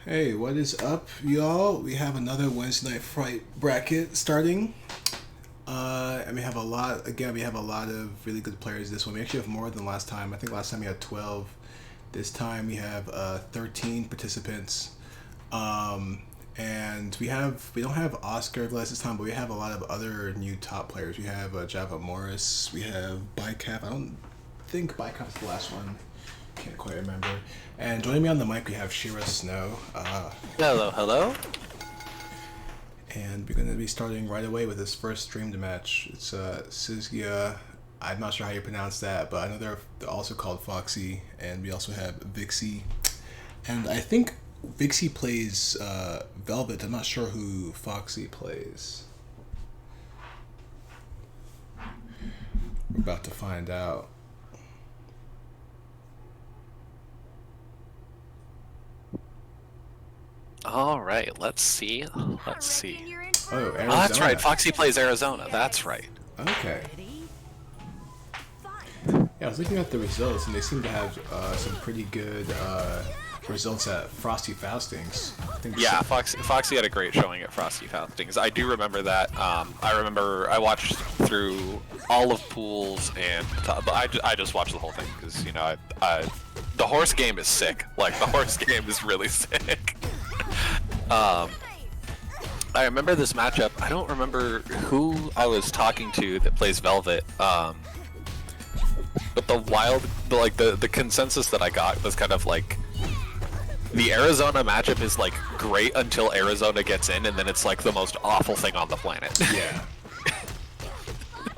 Hey, what is up, y'all? We have another Wednesday night fight bracket starting. And we have a lot. Again, we have a lot of really good players. This one we actually have more than last time. I think last time we had 12. This time we have 13 participants. And we don't have Oscar Glass this time, but we have a lot of other new top players. We have Java Morris. We have Bicap. I don't think Bicap's the last one. Can't quite remember. And joining me on the mic, we have Shira Snow. Hello, hello. And we're going to be starting right away with this first streamed match. It's Sizgia. I'm not sure how you pronounce that, but I know they're also called Foxy. And we also have Vixie. And I think Vixie plays Velvet. I'm not sure who Foxy plays. We're about to find out. All right, let's see. Oh, Arizona. Oh, that's right. Foxy plays Arizona. That's right. Okay. Yeah, I was looking at the results, and they seem to have some pretty good results at Frosty Faustings. Yeah, Foxy had a great showing at Frosty Faustings. I do remember that. I remember I watched through all of Pools, and I just watched the whole thing because the horse game is sick. Like the horse game is really sick. I remember this matchup. I don't remember who I was talking to that plays Velvet. But the consensus that I got was kind of like the Arizona matchup is like great until Arizona gets in, and then it's like the most awful thing on the planet. Yeah.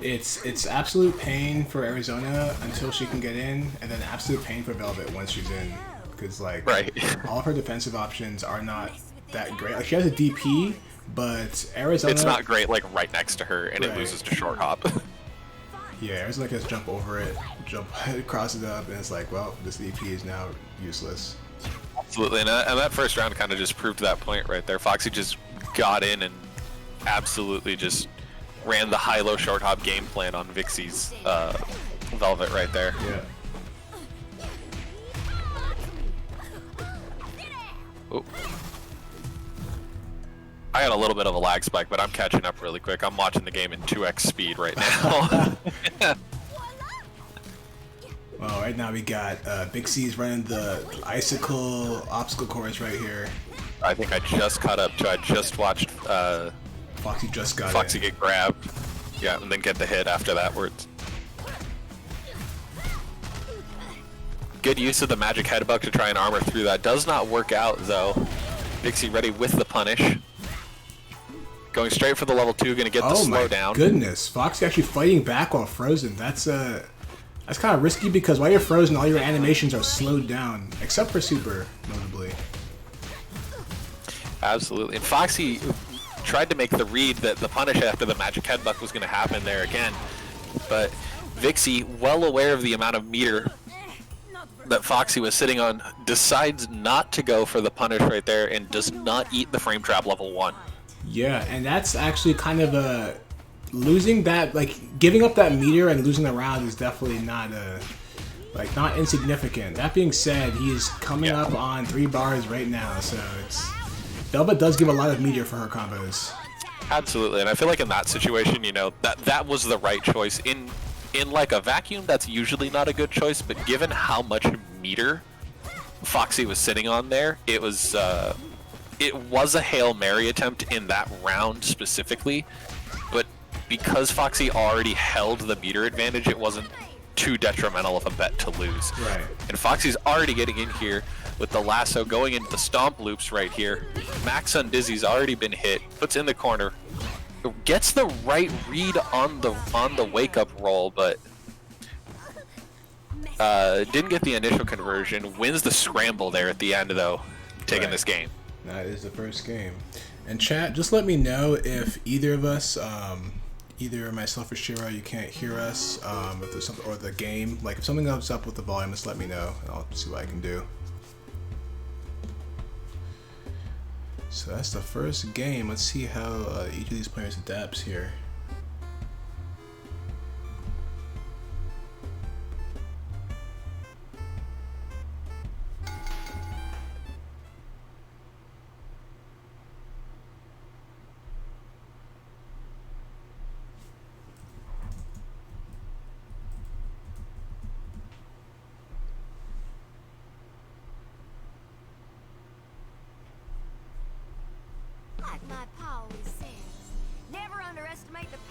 It's absolute pain for Arizona until she can get in, and then absolute pain for Velvet once she's in, because right. all of her defensive options are not that great. Like she has a DP, but Arizona. It's not great. Like right next to her, and right. It loses to short hop. Yeah, Arizona can just jump over it, jump cross it up, and it's like, well, this DP is now useless. Absolutely, and that first round kind of just proved that point right there. Foxy just got in and absolutely just ran the high-low short hop game plan on Vixie's Velvet right there. Yeah. Oh. I got a little bit of a lag spike, but I'm catching up really quick. I'm watching the game in 2x speed right now. Well, right now we got Vixie's running the icicle obstacle course right here. I think I just caught up to. I just watched Foxy just got Foxy get grabbed. Yeah, and then get the hit after that. Good use of the magic headbutt to try and armor through that. Does not work out though. Vixie ready with the punish. Going straight for the level 2, gonna get the slowdown. Oh my goodness, Foxy actually fighting back while frozen. That's kind of risky because while you're frozen, all your animations are slowed down, except for super, notably. Absolutely, and Foxy tried to make the read that the punish after the magic headbutt was gonna happen there again, but Vixie, well aware of the amount of meter that Foxy was sitting on, decides not to go for the punish right there and does not eat the frame trap level 1. Yeah, and that's actually kind of losing that, like giving up that meter and losing the round is definitely not not insignificant. That being said, he is coming up on 3 bars right now, so Velvet does give a lot of meter for her combos. Absolutely, and I feel like in that situation, that was the right choice. In like a vacuum, that's usually not a good choice, but given how much meter Foxy was sitting on there, it was a Hail Mary attempt in that round specifically, but because Foxy already held the meter advantage, it wasn't too detrimental of a bet to lose. Right. And Foxy's already getting in here with the lasso, going into the stomp loops right here. Max on Dizzy's already been hit, puts in the corner, gets the right read on the wake up roll, but didn't get the initial conversion. Wins the scramble there at the end though, taking this game. That is the first game. And chat, just let me know if either of us, either myself or Shira, you can't hear us, if there's something, or the game, like if something comes up with the volume, just let me know, and I'll see what I can do. So that's the first game. Let's see how each of these players adapts here.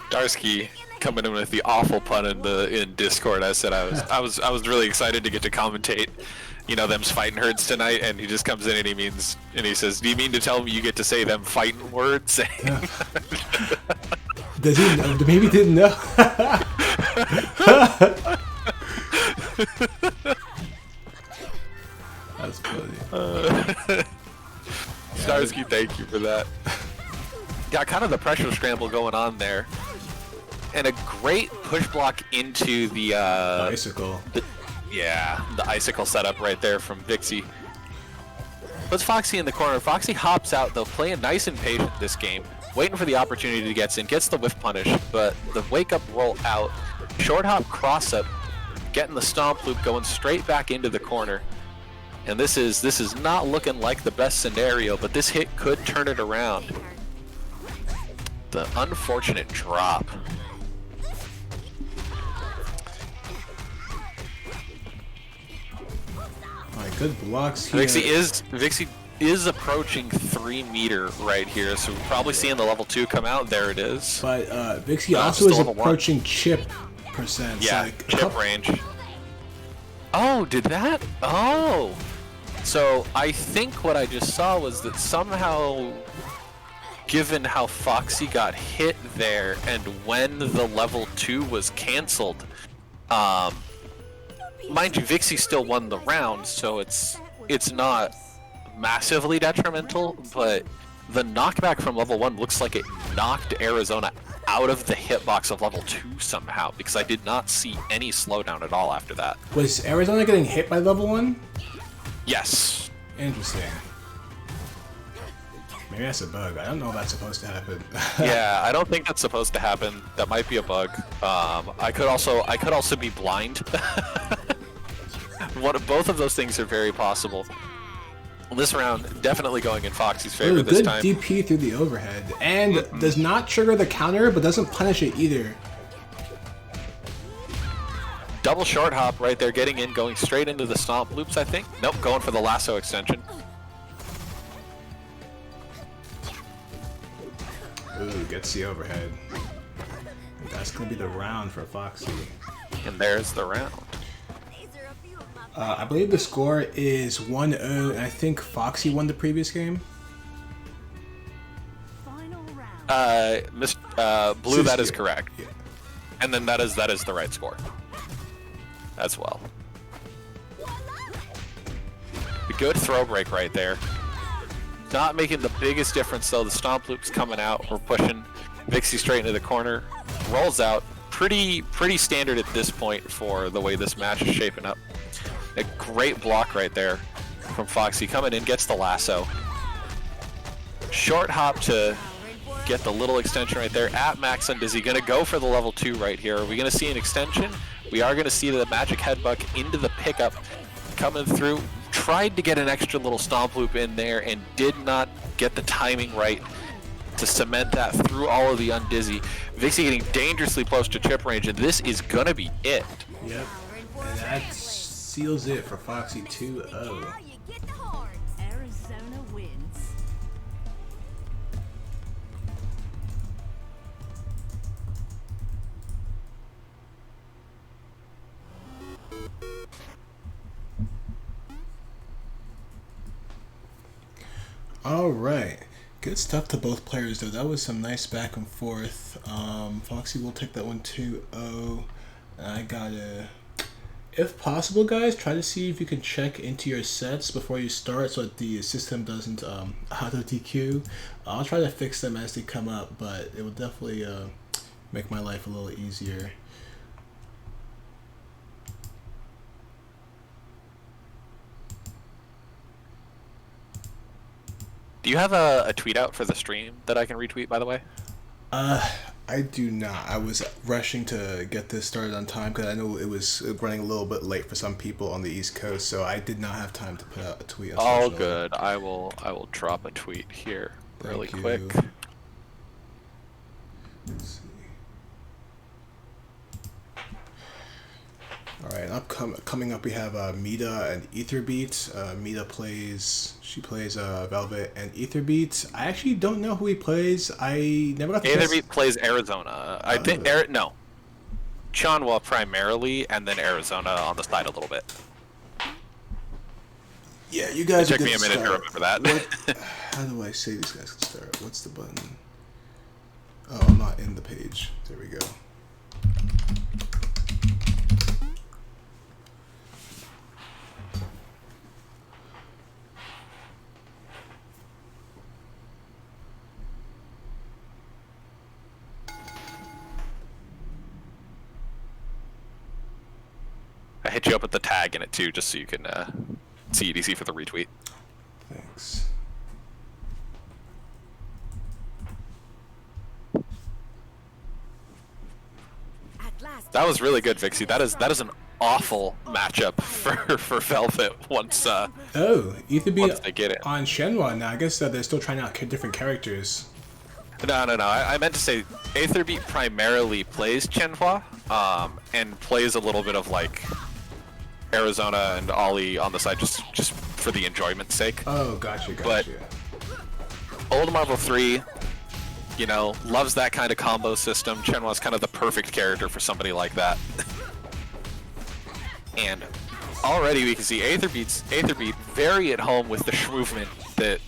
Darsky coming in with the awful pun in Discord. I said I was really excited to get to commentate, you know, them's fighting herds tonight, and he just comes in and he says, "Do you mean to tell me you get to say them fighting words?" Does he know? Maybe he didn't know. That's funny. Starsky, thank you for that. Got kind of the pressure scramble going on there. And a great push block into the icicle. The icicle setup right there from Vixie. Puts Foxy in the corner. Foxy hops out though, playing nice and patient this game, waiting for the opportunity to get in, gets the whiff punish, but the wake up roll out, short hop cross up, getting the stomp loop going straight back into the corner. And this is not looking like the best scenario, but this hit could turn it around. The unfortunate drop. Alright, good blocks here. Vixie is approaching 3 meter right here, so we're probably seeing the level 2 come out. There it is. But Vixie also is approaching chip percent. Yeah, like chip range. Oh, did that? Oh! So I think what I just saw was that somehow, given how Foxy got hit there and when the level 2 was cancelled, mind you, Vixie still won the round, so it's not massively detrimental, but the knockback from level 1 looks like it knocked Arizona out of the hitbox of level 2 somehow, because I did not see any slowdown at all after that. Was Arizona getting hit by level 1? Yes. Interesting. Maybe that's a bug. I don't know if that's supposed to happen. Yeah, I don't think that's supposed to happen. That might be a bug. I could also be blind. Both of those things are very possible. This round definitely going in Foxy's favor this time. Good DP through the overhead, and does not trigger the counter, but doesn't punish it either. Double short hop right there, getting in, going straight into the stomp loops, I think. Nope, going for the lasso extension. Ooh, gets the overhead. That's gonna be the round for Foxy. And there's the round. I believe the score is 1-0, and I think Foxy won the previous game. Blue, that is correct. Yeah. And then that is the right score as well. A good throw break right there. Not making the biggest difference though. The stomp loop's coming out. We're pushing Vixie straight into the corner. Rolls out. Pretty standard at this point for the way this match is shaping up. A great block right there from Foxy. Coming in, gets the lasso. Short hop to get the little extension right there at Maxon. Is he going to go for the level 2 right here? Are we going to see an extension? We are going to see the magic headbutt into the pickup coming through. Tried to get an extra little stomp loop in there and did not get the timing right to cement that through all of the undizzy. Vixie getting dangerously close to chip range, and this is going to be it. Yep, and that seals it for Foxy 2-0. Arizona wins. All right, good stuff to both players though. That was some nice back and forth. Foxy will take that one 2-0. I gotta, if possible, guys, try to see if you can check into your sets before you start so that the system doesn't auto DQ. I'll try to fix them as they come up, but it will definitely make my life a little easier. Do you have a tweet out for the stream that I can retweet, by the way? I do not. I was rushing to get this started on time because I know it was running a little bit late for some people on the East Coast, so I did not have time to put out a tweet. All good. I will drop a tweet here really quick. Let's see. All Alright, and coming up we have Mita and Etherbeat. Mita plays Velvet and Etherbeat. I actually don't know who he plays. I never got the Etherbeat plays Arizona. I think no. Chanwa primarily, and then Arizona on the side a little bit. Yeah, you guys. It took me a minute to remember that. How do I say these guys can start? What's the button? Oh, I'm not in the page. There we go. I hit you up with the tag in it too, just so you can see EDC for the retweet. Thanks. That was really good, Vixie. That is an awful matchup for Velvet once. Etherbeat once they get it on Shenhua now. I guess they're still trying out different characters. No. I meant to say Etherbeat primarily plays Chenhua, and plays a little bit of like Arizona and Ollie on the side, just for the enjoyment's sake. Oh, gotcha. But Old Marvel 3, you know, loves that kind of combo system. Chenhua's kind of the perfect character for somebody like that. And already we can see Etherbeat very at home with the movement that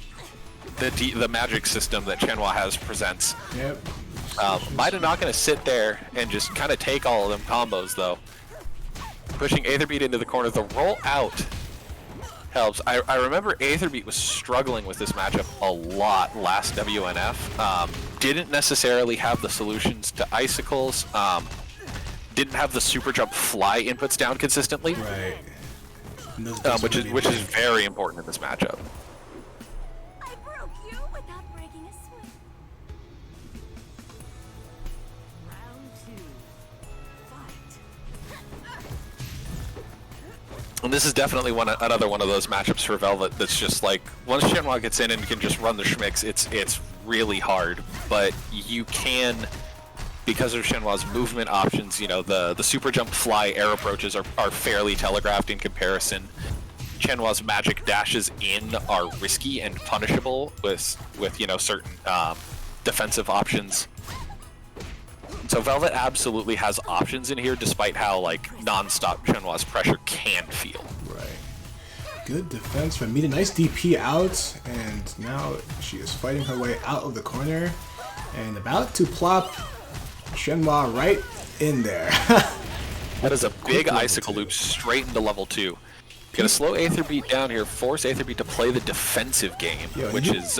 the magic system that Chenhua has presents. Yep. Mida not going to sit there and just kind of take all of them combos though. Pushing Etherbeat into the corner. The roll out helps. I remember Etherbeat was struggling with this matchup a lot last WNF. Didn't necessarily have the solutions to icicles. Didn't have the super jump fly inputs down consistently. Right. Which is very important in this matchup. I broke you without breaking a sweat. Round 2. Fight. And this is definitely another one of those matchups for Velvet that's just like, once Shenhua gets in and can just run the schmicks, it's really hard. But you can, because of Shenhua's movement options, you know, the super jump fly air approaches are fairly telegraphed in comparison. Shenhua's magic dashes in are risky and punishable with you know, certain defensive options. So Velvet absolutely has options in here, despite how like non-stop Shenhua's pressure can feel. Right. Good defense from Mita. Nice DP out, and now she is fighting her way out of the corner and about to plop Shenhua right in there. That is a big icicle loop straight into level 2. Gonna slow Etherbeat down here, force Etherbeat to play the defensive game, which is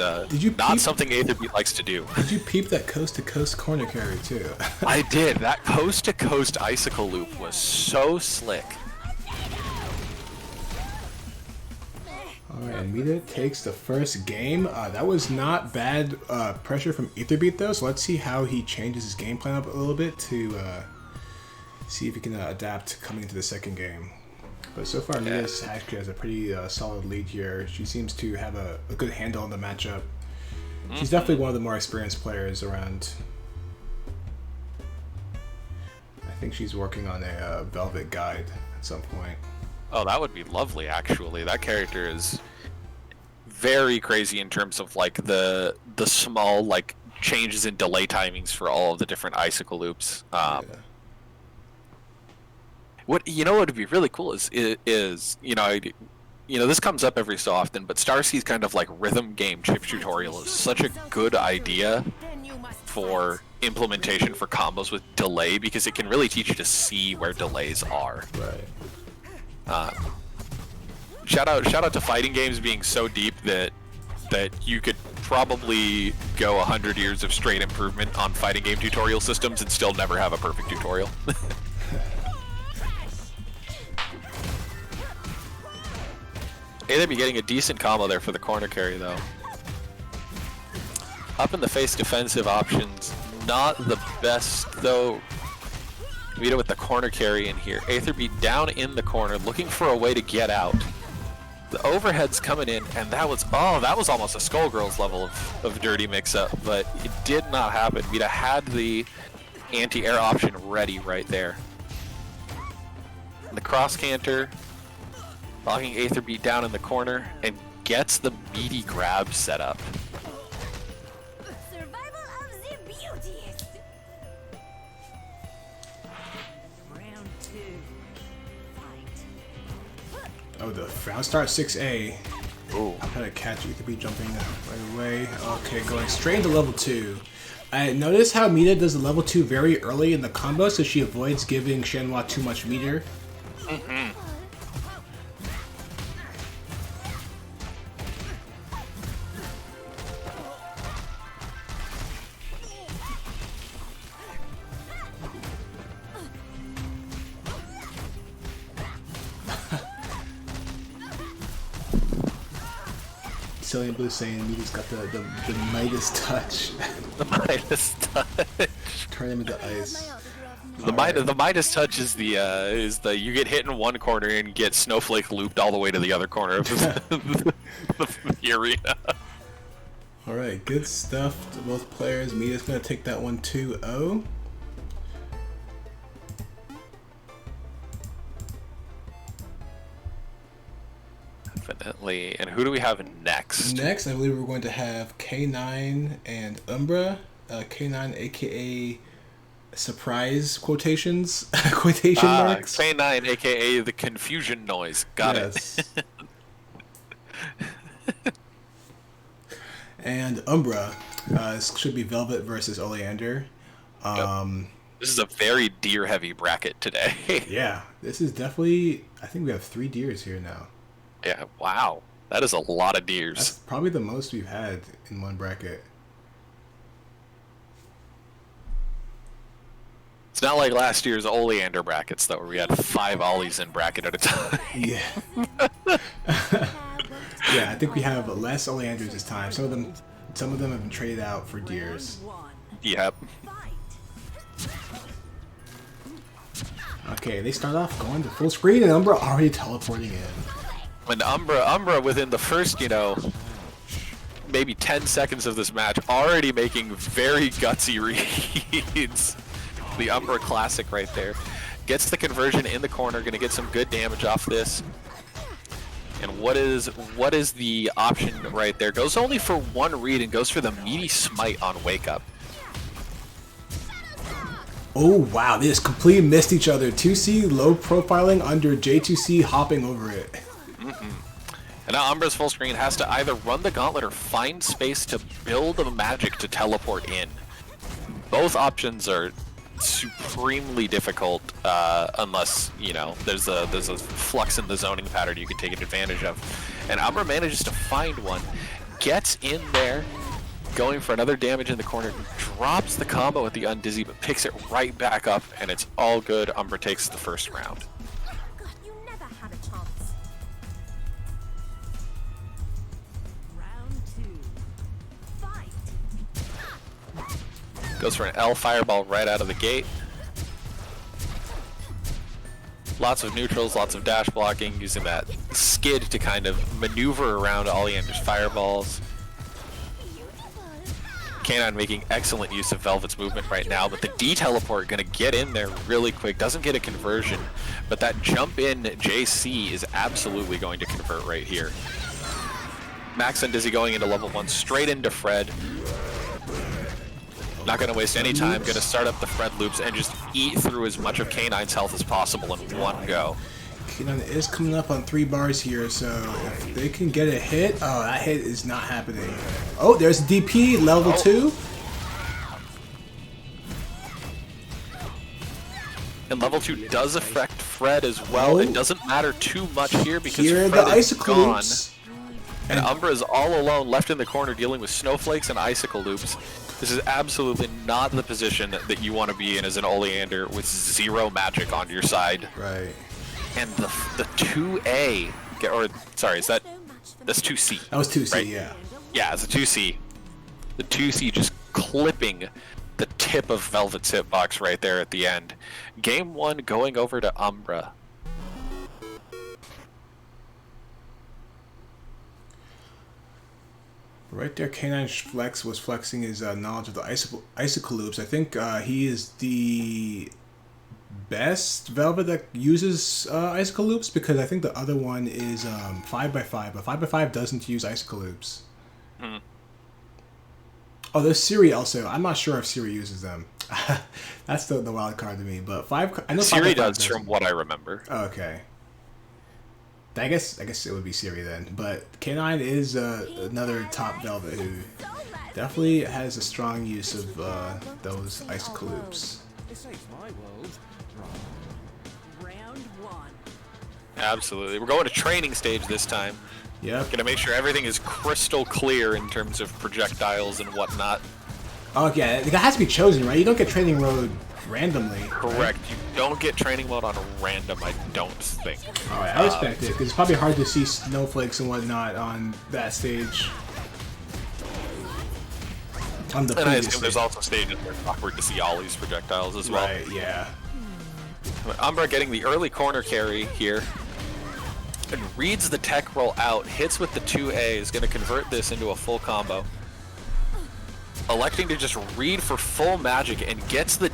not something Etherbeat likes to do. Did you peep that coast-to-coast corner carry too? I did. That coast-to-coast icicle loop was so slick. Alright, and Mita takes the first game. That was not bad pressure from Etherbeat though, so let's see how he changes his game plan up a little bit to see if he can adapt coming into the second game. But so far, Mita actually has a pretty solid lead here. She seems to have a good handle on the matchup. She's definitely one of the more experienced players around. I think she's working on a Velvet guide at some point. Oh, that would be lovely, actually. That character is very crazy in terms of like the small like changes in delay timings for all of the different icicle loops. What would be really cool is you know this comes up every so often, but Starsky's kind of like rhythm game chip tutorial is such a good idea for implementation for combos with delay, because it can really teach you to see where delays are. Right. Shout out to fighting games being so deep that you could probably go 100 years of straight improvement on fighting game tutorial systems and still never have a perfect tutorial. They'd be getting a decent combo there for the corner carry though. Up in the face defensive options, not the best though. Mita with the corner carry in here. Etherbeat down in the corner, looking for a way to get out. The overhead's coming in, and that was almost a Skullgirls level of dirty mix-up, but it did not happen. Mita had the anti-air option ready right there. The cross canter, locking Aether Beat down in the corner, and gets the meaty grab set up. Survival of the beauties. Round 2. Fight. Oh, the round start 6A. Ooh. I'm gonna catch you. Could be jumping right away. Okay, going straight into level 2. I notice how Mina does the level 2 very early in the combo, so she avoids giving Shenhua too much meter. Silly Blue saying Mina's got the Midas touch. The Midas touch. Turn him into ice. The Midas touch is the you get hit in one corner and get snowflake looped all the way to the other corner of the arena. Alright, good stuff to both players. Mina's gonna take that one 2-0. Definitely. And who do we have next? Next, I believe we're going to have K9 and Umbra. K9, aka surprise quotations, quotation marks. K9, aka the confusion noise. Got it. And Umbra, this should be Velvet versus Oleander. This is a very deer heavy bracket today. Yeah, this is definitely, I think we have 3 deers here now. Yeah, wow. That is a lot of deers. That's probably the most we've had in one bracket. It's not like last year's Oleander brackets, though, where we had 5 ollies in bracket at a time. Yeah. Yeah, I think we have less Oleanders this time. Some of them have been traded out for deers. Yep. Okay, they start off going to full screen, and Umbra already teleporting in. When Umbra within the first, maybe 10 seconds of this match, already making very gutsy reads. The Umbra classic right there. Gets the conversion in the corner, gonna get some good damage off this. And what is the option right there? Goes only for 1 read and goes for the meaty smite on Wake Up. Oh wow, they just completely missed each other. 2C low profiling under J2C hopping over it. And now Umbra's full screen has to either run the gauntlet or find space to build a magic to teleport in. Both options are supremely difficult unless, there's a flux in the zoning pattern you can take advantage of. And Umbra manages to find one, gets in there, going for another damage in the corner, drops the combo with the Undizzy, but picks it right back up, and it's all good. Umbra takes the first round. God, you never had a chance. Round 2. Fight. Goes for an L fireball right out of the gate. Lots of neutrals, lots of dash blocking, using that skid to kind of maneuver around Oleander's fireballs. K9 making excellent use of Velvet's movement right now, but the D-teleport gonna get in there really quick. Doesn't get a conversion, but that jump in JC is absolutely going to convert right here. Max and Dizzy going into level 1, straight into Fred. Not gonna waste any time, gonna start up the Fred loops and just eat through as much of K9's health as possible in one go. K9 is coming up on 3 bars here, so if they can get a hit, oh, that hit is not happening. Oh, there's DP, level 2. And level 2 does affect Fred as well. Oh. It doesn't matter too much here because Here are Fred the is icicle gone. loops. And Umbra is all alone, left in the corner, dealing with snowflakes and icicle loops. This is absolutely not the position that you want to be in as an Oleander with 0 magic on your side. Right. And the 2A, or sorry, that's 2C. That was 2C, right? yeah. Yeah, it's a 2C. The 2C just clipping the tip of Velvet's hitbox right there at the end. Game 1 going over to Umbra. Right there, K9 Flex was flexing his knowledge of the icicle loops. I think he is the best Velvet that uses icicle loops, because I think the other one is 5x5, but 5x5 doesn't use icicle loops. Oh, there's Siri also. I'm not sure if Siri uses them. That's the wild card to me. But I know Siri 5x5 does, from what I remember. Okay. I guess it would be Siri then. But K9 is another top Velvet who definitely has a strong use of those icicle loops. Round one. Absolutely. We're going to training stage this time. Yep. Gonna make sure everything is crystal clear in terms of projectiles and whatnot. Okay, it has to be chosen, right? You don't get training mode randomly. Correct. Right? You don't get training mode on a random, I don't think. Alright, I respect it, because it's probably hard to see snowflakes and whatnot on that stage. On the And I previous assume stage. there's also stages where it's awkward to see Ollie's projectiles as well. Right, yeah. Umbra getting the early corner carry here. And reads the tech roll out, hits with the 2A, is going to convert this into a full combo. Electing to just read for full magic and gets the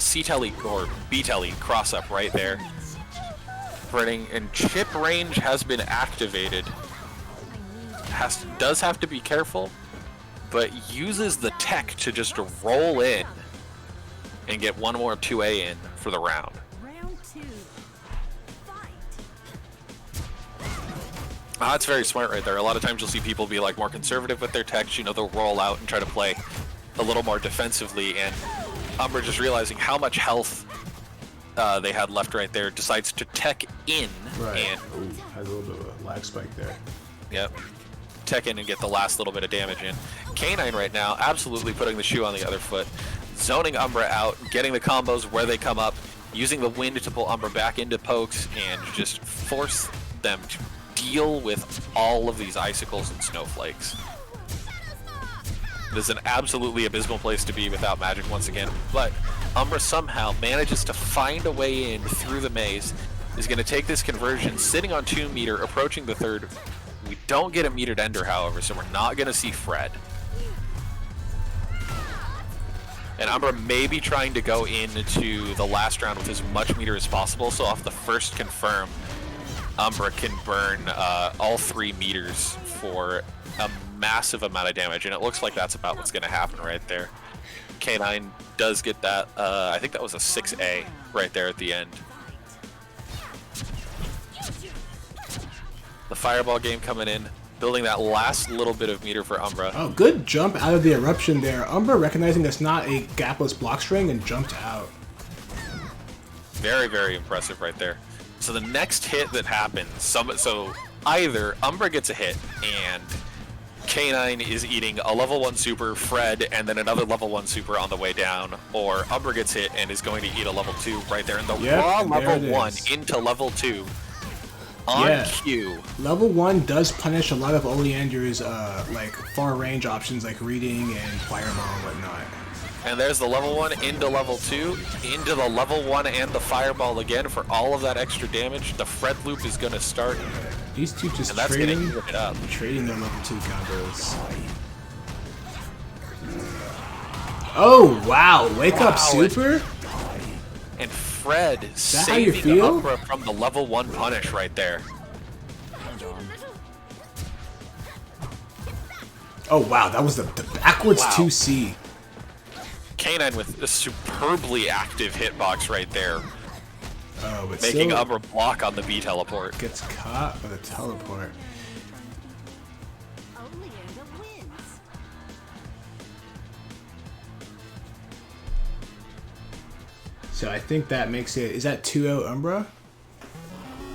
C-Telly or B-Telly cross up right there. Running, and chip range has been activated. Does have to be careful, but uses the tech to just roll in and get one more 2A in for the round. Round two. Fight. That's very smart right there. A lot of times you'll see people be like more conservative with their techs. You know, they'll roll out and try to play a little more defensively, and Umbra, just realizing how much health they had left right there, decides to tech in. Right. And Ooh, has a little bit of a lag spike there. yep, tech in and get the last little bit of damage in. K9 right now absolutely putting the shoe on the other foot, zoning Umbra out, getting the combos where they come up, using the wind to pull Umbra back into pokes and just force them to deal with all of these icicles and snowflakes. It is an absolutely abysmal place to be without magic once again, but Umbra somehow manages to find a way in through the maze, is going to take this conversion, sitting on 2 meter, approaching the third. We don't get a metered ender, however, so we're not going to see Fred. And Umbra may be trying to go into the last round with as much meter as possible, so off the first confirm, Umbra can burn all 3 meters for a massive amount of damage, and it looks like that's about what's going to happen right there. K9 does get that. I think that was a 6A right there at the end. The fireball game coming in, building that last little bit of meter for Umbra. Oh, good jump out of the eruption there. Umbra recognizing that's not a gapless block string and jumped out. Very, very impressive right there. So the next hit that happens, so either Umbra gets a hit and K9 is eating a level 1 super, Fred, and then another level 1 super on the way down, or Umbra gets hit and is going to eat a level 2 right there in the raw level 1 into level 2 on cue. Level 1 does punish a lot of Oleander's like far range options like reading and fireball and whatnot. And there's the level 1 into level 2, into the level 1 and the fireball again for all of that extra damage. The Fred loop is going to start. These two just And that's trading it up. their level 2 combos. Oh wow, wake up super? And Fred how you saving feel? Umbra from the level 1 punish right there. Oh wow, that was the backwards Wow. 2C. K9 with a superbly active hitbox right there, Oh, but making still Umbra block on the B teleport. gets caught by the teleport. Oleander wins. So I think that makes it. Is that 2-0 Umbra?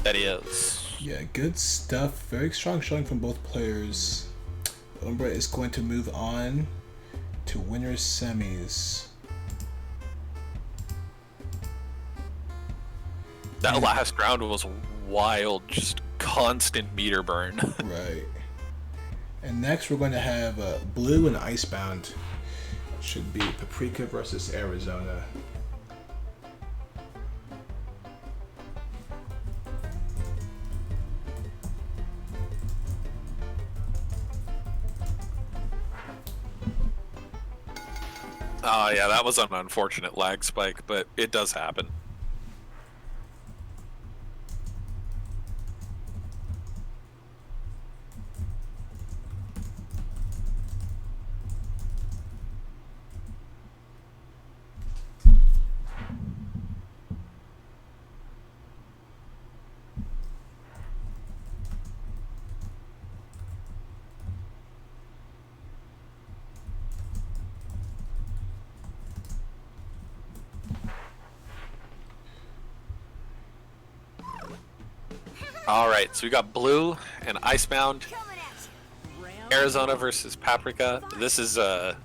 That is. Yeah, good stuff. Very strong showing from both players. Umbra is going to move on to winners semis. That last round was wild, just constant meter burn. Right. And next we're going to have Blue and Icebound. Should be Paprika versus Arizona. Yeah, that was an unfortunate lag spike, but it does happen. All right, so we got Blue and Icebound. Coming at you. Arizona versus Paprika. This is a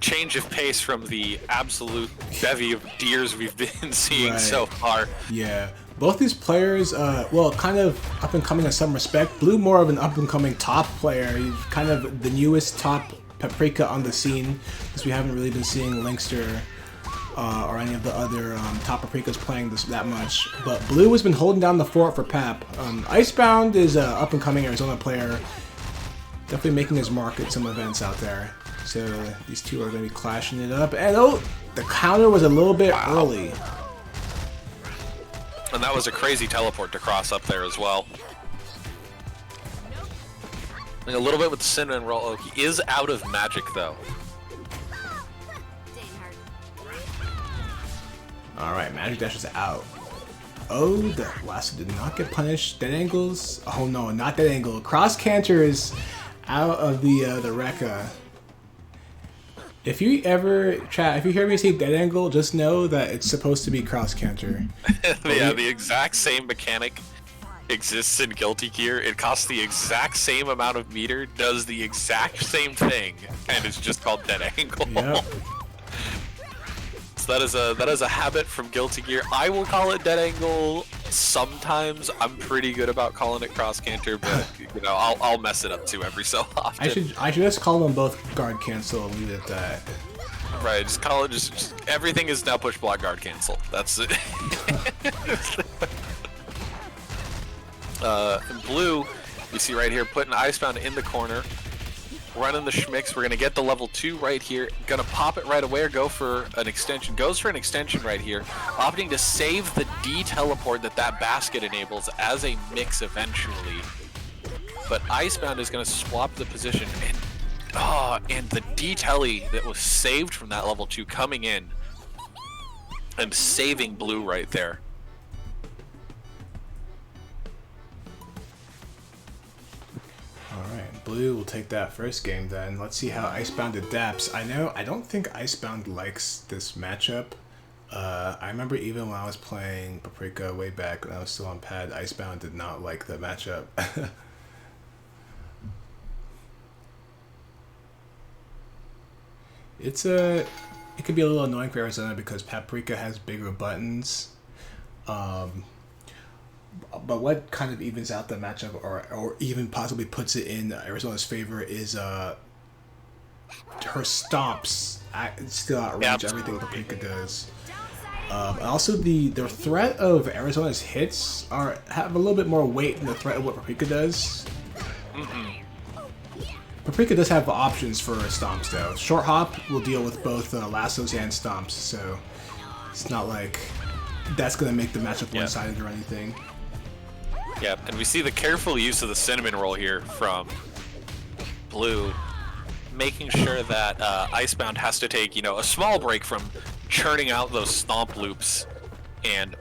change of pace from the absolute bevy of deers we've been seeing Right. so far. Yeah, both these players, well, kind of up and coming in some respect. Blue more of an up and coming top player. He's kind of the newest top Paprika on the scene, because we haven't really been seeing Linkster or any of the other top Paprikas playing this that much. But Blue has been holding down the fort for Pap. Icebound is an up and coming Arizona player, definitely making his mark at some events out there. So these two are going to be clashing it up. And oh, the counter was a little bit early. And that was a crazy teleport to cross up there as well. And a little bit with the cinnamon roll. Oh, he is out of magic though. Didn't hurt. All right, Magic Dash is out. Oh, the Lasso did not get punished. Dead angles. Oh no, not dead angle. Cross canter is out of the Rekka. If you ever chat, if you hear me say dead angle, just know that it's supposed to be cross canter. Yeah, the exact same mechanic exists in Guilty Gear. It costs the exact same amount of meter, does the exact same thing, and it's just called dead angle. Yep. So that is a habit from Guilty Gear. I will call it dead angle sometimes. I'm pretty good about calling it cross canter, but you know, I'll mess it up too every so often. I should just call them both guard cancel and leave it at that. Right, just call it just everything is now push block guard cancel. That's it. In Blue, you see right here, putting Icebound in the corner, running the schmicks. We're gonna get the level 2 right here. Gonna pop it right away or go for an extension. Goes for an extension right here, opting to save the D teleport that basket enables as a mix eventually. But Icebound is gonna swap the position, and the D tele that was saved from that level 2 coming in and saving Blue right there. Alright, Blue will take that first game then. Let's see how Icebound adapts. I don't think Icebound likes this matchup. I remember even when I was playing Paprika way back when I was still on pad, Icebound did not like the matchup. It could be a little annoying for Arizona because Paprika has bigger buttons. But what kind of evens out the matchup, or even possibly puts it in Arizona's favor, is her stomps still outrange everything Paprika does. Also, the threat of Arizona's hits have a little bit more weight than the threat of what Paprika does. Paprika does have options for stomps though. Short hop will deal with both lassos and stomps, so it's not like that's gonna make the matchup one-sided or anything. Yeah, and we see the careful use of the cinnamon roll here from Blue, making sure that Icebound has to take, a small break from churning out those stomp loops and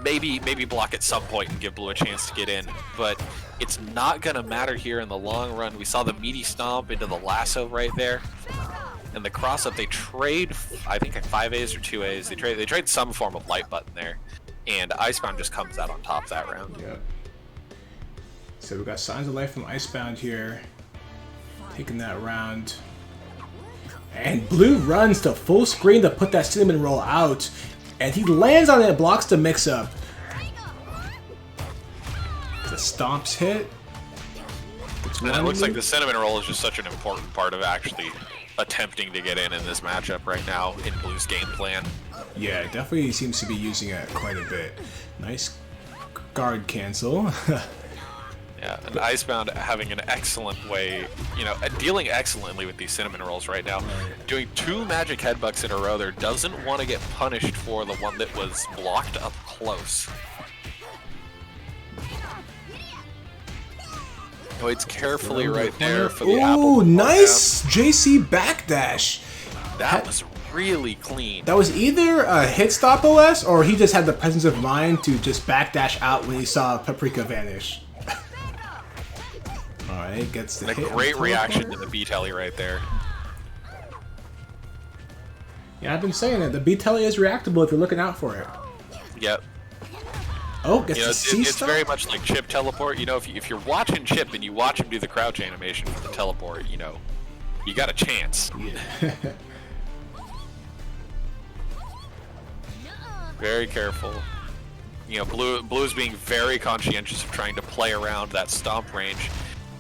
maybe block at some point and give Blue a chance to get in. But it's not gonna matter here in the long run. We saw the meaty stomp into the lasso right there. And the cross up, they trade, I think 5 A's or 2 A's. They trade some form of light button there. And Icebound just comes out on top that round. Yep. So we got Signs of Life from Icebound here, taking that round. And Blue runs to full screen to put that cinnamon roll out, and he lands on it and blocks the mix-up. The stomps hit. And it looks like the cinnamon roll is just such an important part of actually attempting to get in this matchup right now in Blue's game plan. Yeah, definitely seems to be using it quite a bit. Nice guard cancel. Yeah, and Icebound having an excellent way, dealing excellently with these cinnamon rolls right now. Doing 2 magic headbucks in a row there, doesn't want to get punished for the one that was blocked up close. Waits carefully right there for the apple. Ooh, nice JC backdash. That was really clean. That was either a hit stop OS or he just had the presence of mind to just backdash out when he saw Paprika vanish. Alright, gets the hit. A great reaction to the B-Telly right there. Yeah, I've been saying it. The B-Telly is reactable if you're looking out for it. Yep. Oh, gets You know, the C it's stuff? very much like Chip teleport. You know, if you're watching Chip and you watch him do the crouch animation for the teleport, you know, you got a chance. Yeah. Very careful. You know, Blue is being very conscientious of trying to play around that stomp range.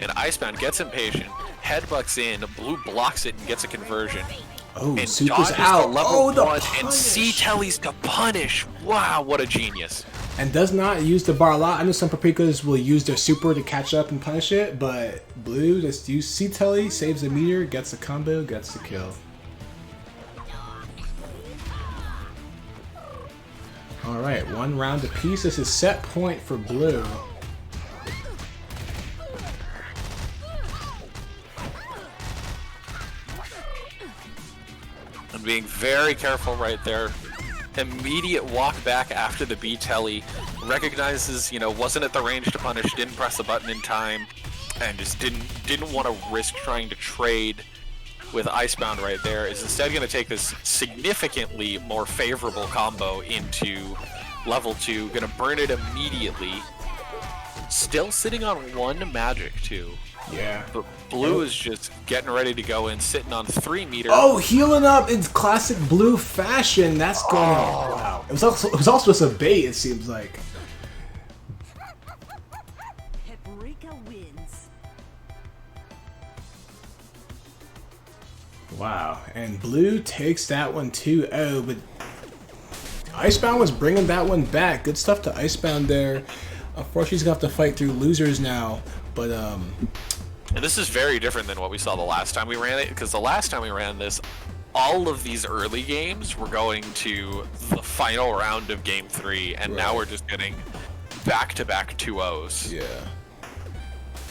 And Icebound gets impatient, headbutts in, Blue blocks it and gets a conversion. Oh, And Super's dodges out. the level Oh, the 1 and punish. C-tellies to punish. Wow, what a genius. And does not use the bar a lot. I know some Paprikas will use their super to catch up and punish it, but Blue just use C-Telly, saves the meter, gets the combo, gets the kill. Alright, 1 round apiece. This is set point for Blue. And being very careful right there. Immediate walk back after the B-telly. Recognizes, you know, wasn't at the range to punish, didn't press the button in time, and just didn't want to risk trying to trade with Icebound right there. Is instead going to take this significantly more favorable combo into level 2. Going to burn it immediately. Still sitting on 1 magic too. Yeah. But Blue is just getting ready to go in, sitting on 3 meter. Oh, healing up in classic Blue fashion. That's going. Wow. It was also just a bait. It seems like. Paprika wins. Wow. And Blue takes that one 2-0, but Icebound was bringing that one back. Good stuff to Icebound there. Unfortunately, he's gonna have to fight through losers now. But And this is very different than what we saw the last time we ran it, because the last time we ran this, all of these early games were going to the final round of Game 3, and now we're just getting back-to-back 2-0s. yeah.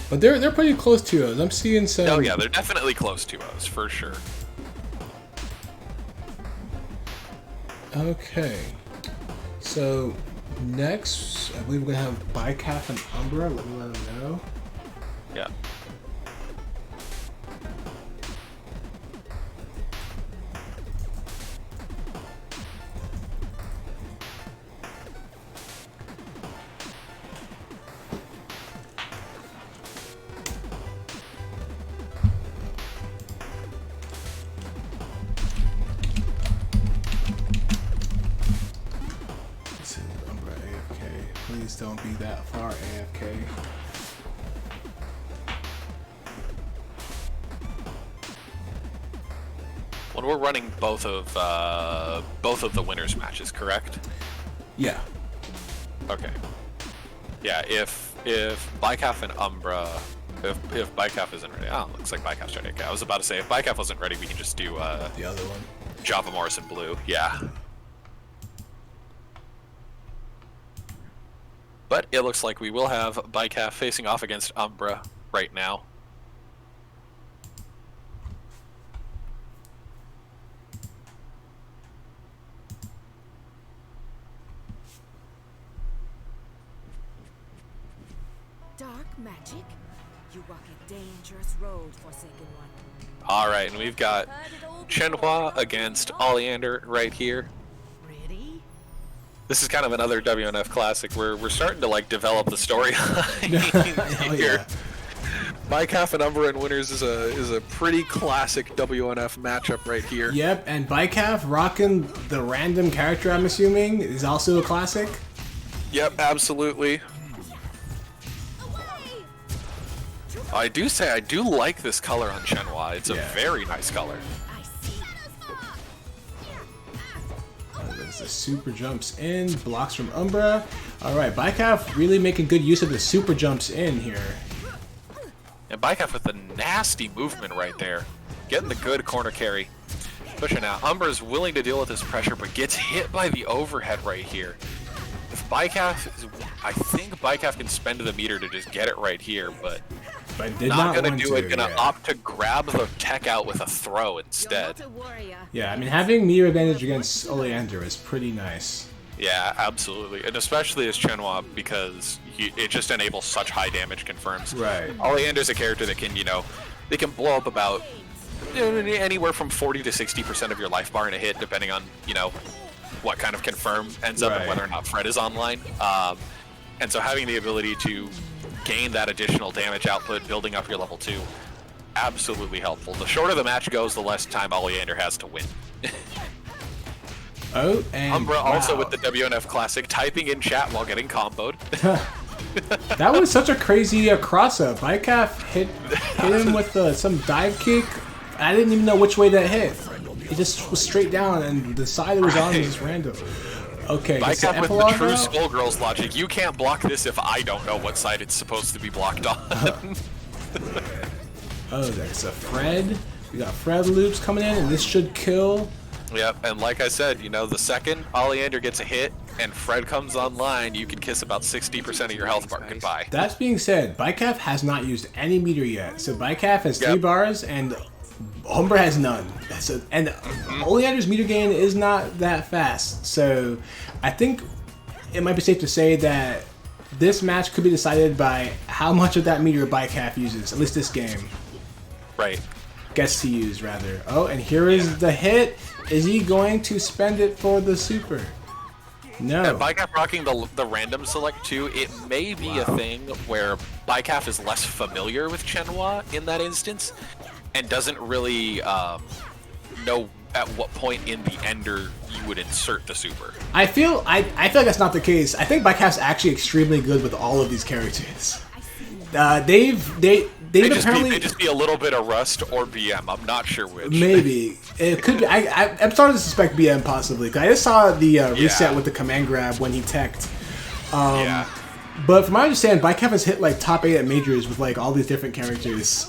But they're pretty close 2-0s. I'm seeing some. Oh yeah, they're definitely close 2-0s, for sure. Okay. So next, I believe we're gonna have Bicaf and Umbra. Let them know. Yeah. This is Umbra AFK. Please don't be that far AFK. When we're running both of the winners matches, correct? Yeah. Okay. Yeah, if Bicaf and Umbra, if Bicaf isn't ready, oh, looks like Bicaf's ready. Okay, I was about to say if Bicaf wasn't ready, we can just do The other one. Java Morris and Blue. Yeah. But it looks like we will have Bicaf facing off against Umbra right now. Dark magic? You walk a dangerous road, Forsaken One. Alright, and we've got Chenhua against Oleander right here. Ready? This is kind of another WNF classic where we're starting to like develop the storyline Oh, here. yeah. Bicaf and Umbra and Winners is a pretty classic WNF matchup right here. Yep, and Bicaf rocking the random character, I'm assuming, is also a classic. Yep, absolutely. I do say I do like this color on Chenhua. It's a Yeah. very nice color. I see. As the super jumps in, blocks from Umbra. Alright, Bicaf really making good use of the super jumps in here. And Bicaf with the nasty movement right there. Getting the good corner carry. Pushing out. Umbra's willing to deal with this pressure, but gets hit by the overhead right here. If Bicaf is, I think Bicaf can spend the meter to just get it right here, but But did not gonna want do it. to, Gonna yeah. opt to grab the tech out with a throw You're instead. not a warrior. Yeah, I mean, having meter advantage against Oleander is pretty nice. Yeah, absolutely, and especially as Chenhua because it just enables such high damage confirms. Right. Oleander's a character that can, you know, they can blow up about anywhere from 40 to 60% of your life bar in a hit, depending on, you know, what kind of confirm ends up and Right. whether or not Fred is online. And so having the ability to gain that additional damage output, building up your level 2, absolutely helpful. The shorter the match goes, the less time Oleander has to win. Oh, and Umbra wow. also with the WNF Classic, typing in chat while getting comboed. That was such a crazy cross-up. Bycalf hit him with some dive kick. I didn't even know which way that hit. It just was straight down, and the side it was on was just random. Okay, Bycalf with the true Skullgirls logic. You can't block this if I don't know what side it's supposed to be blocked on. Oh, there's a Fred. We got Fred loops coming in, and this should kill. Yep, and like I said, you know, the second Oleander gets a hit and Fred comes online, you can kiss about 60% of your health bar goodbye. That being said, Bycalf has not used any meter yet. So Bycalf has 3 bars, and Umbra has none. So, and Oleander's meter gain is not that fast. So I think it might be safe to say that this match could be decided by how much of that meter Bycalf uses, at least this game. Right. Gets to use, rather. Oh, and here is the hit. Is he going to spend it for the super? No. And Bycalf rocking the random select too, it may be a thing where Bycalf is less familiar with Chenhua in that instance, and doesn't really know at what point in the ender you would insert the super. I feel like that's not the case. I think Bycalf's actually extremely good with all of these characters. They just be a little bit of Rust or BM. I'm not sure which. Maybe it could be. I'm starting to suspect BM possibly. Cause I just saw the reset with the command grab when he teched. But from my understanding, Bycalf has hit like top 8 at majors with like all these different characters.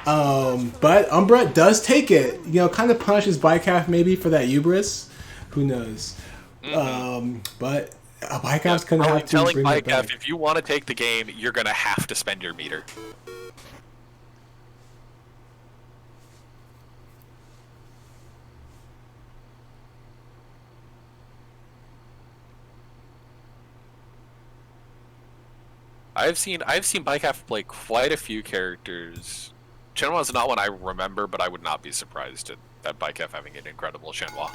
But Umbra does take it. You know, kind of punishes Bycalf maybe for that hubris. Who knows? But Bycalf's gonna have to telling bring it back. Bycalf, if you want to take the game, you're gonna have to spend your meter. I've seen Bycalf play quite a few characters. Shenhua's not one I remember, but I would not be surprised at Bycalf having an incredible Shenhua.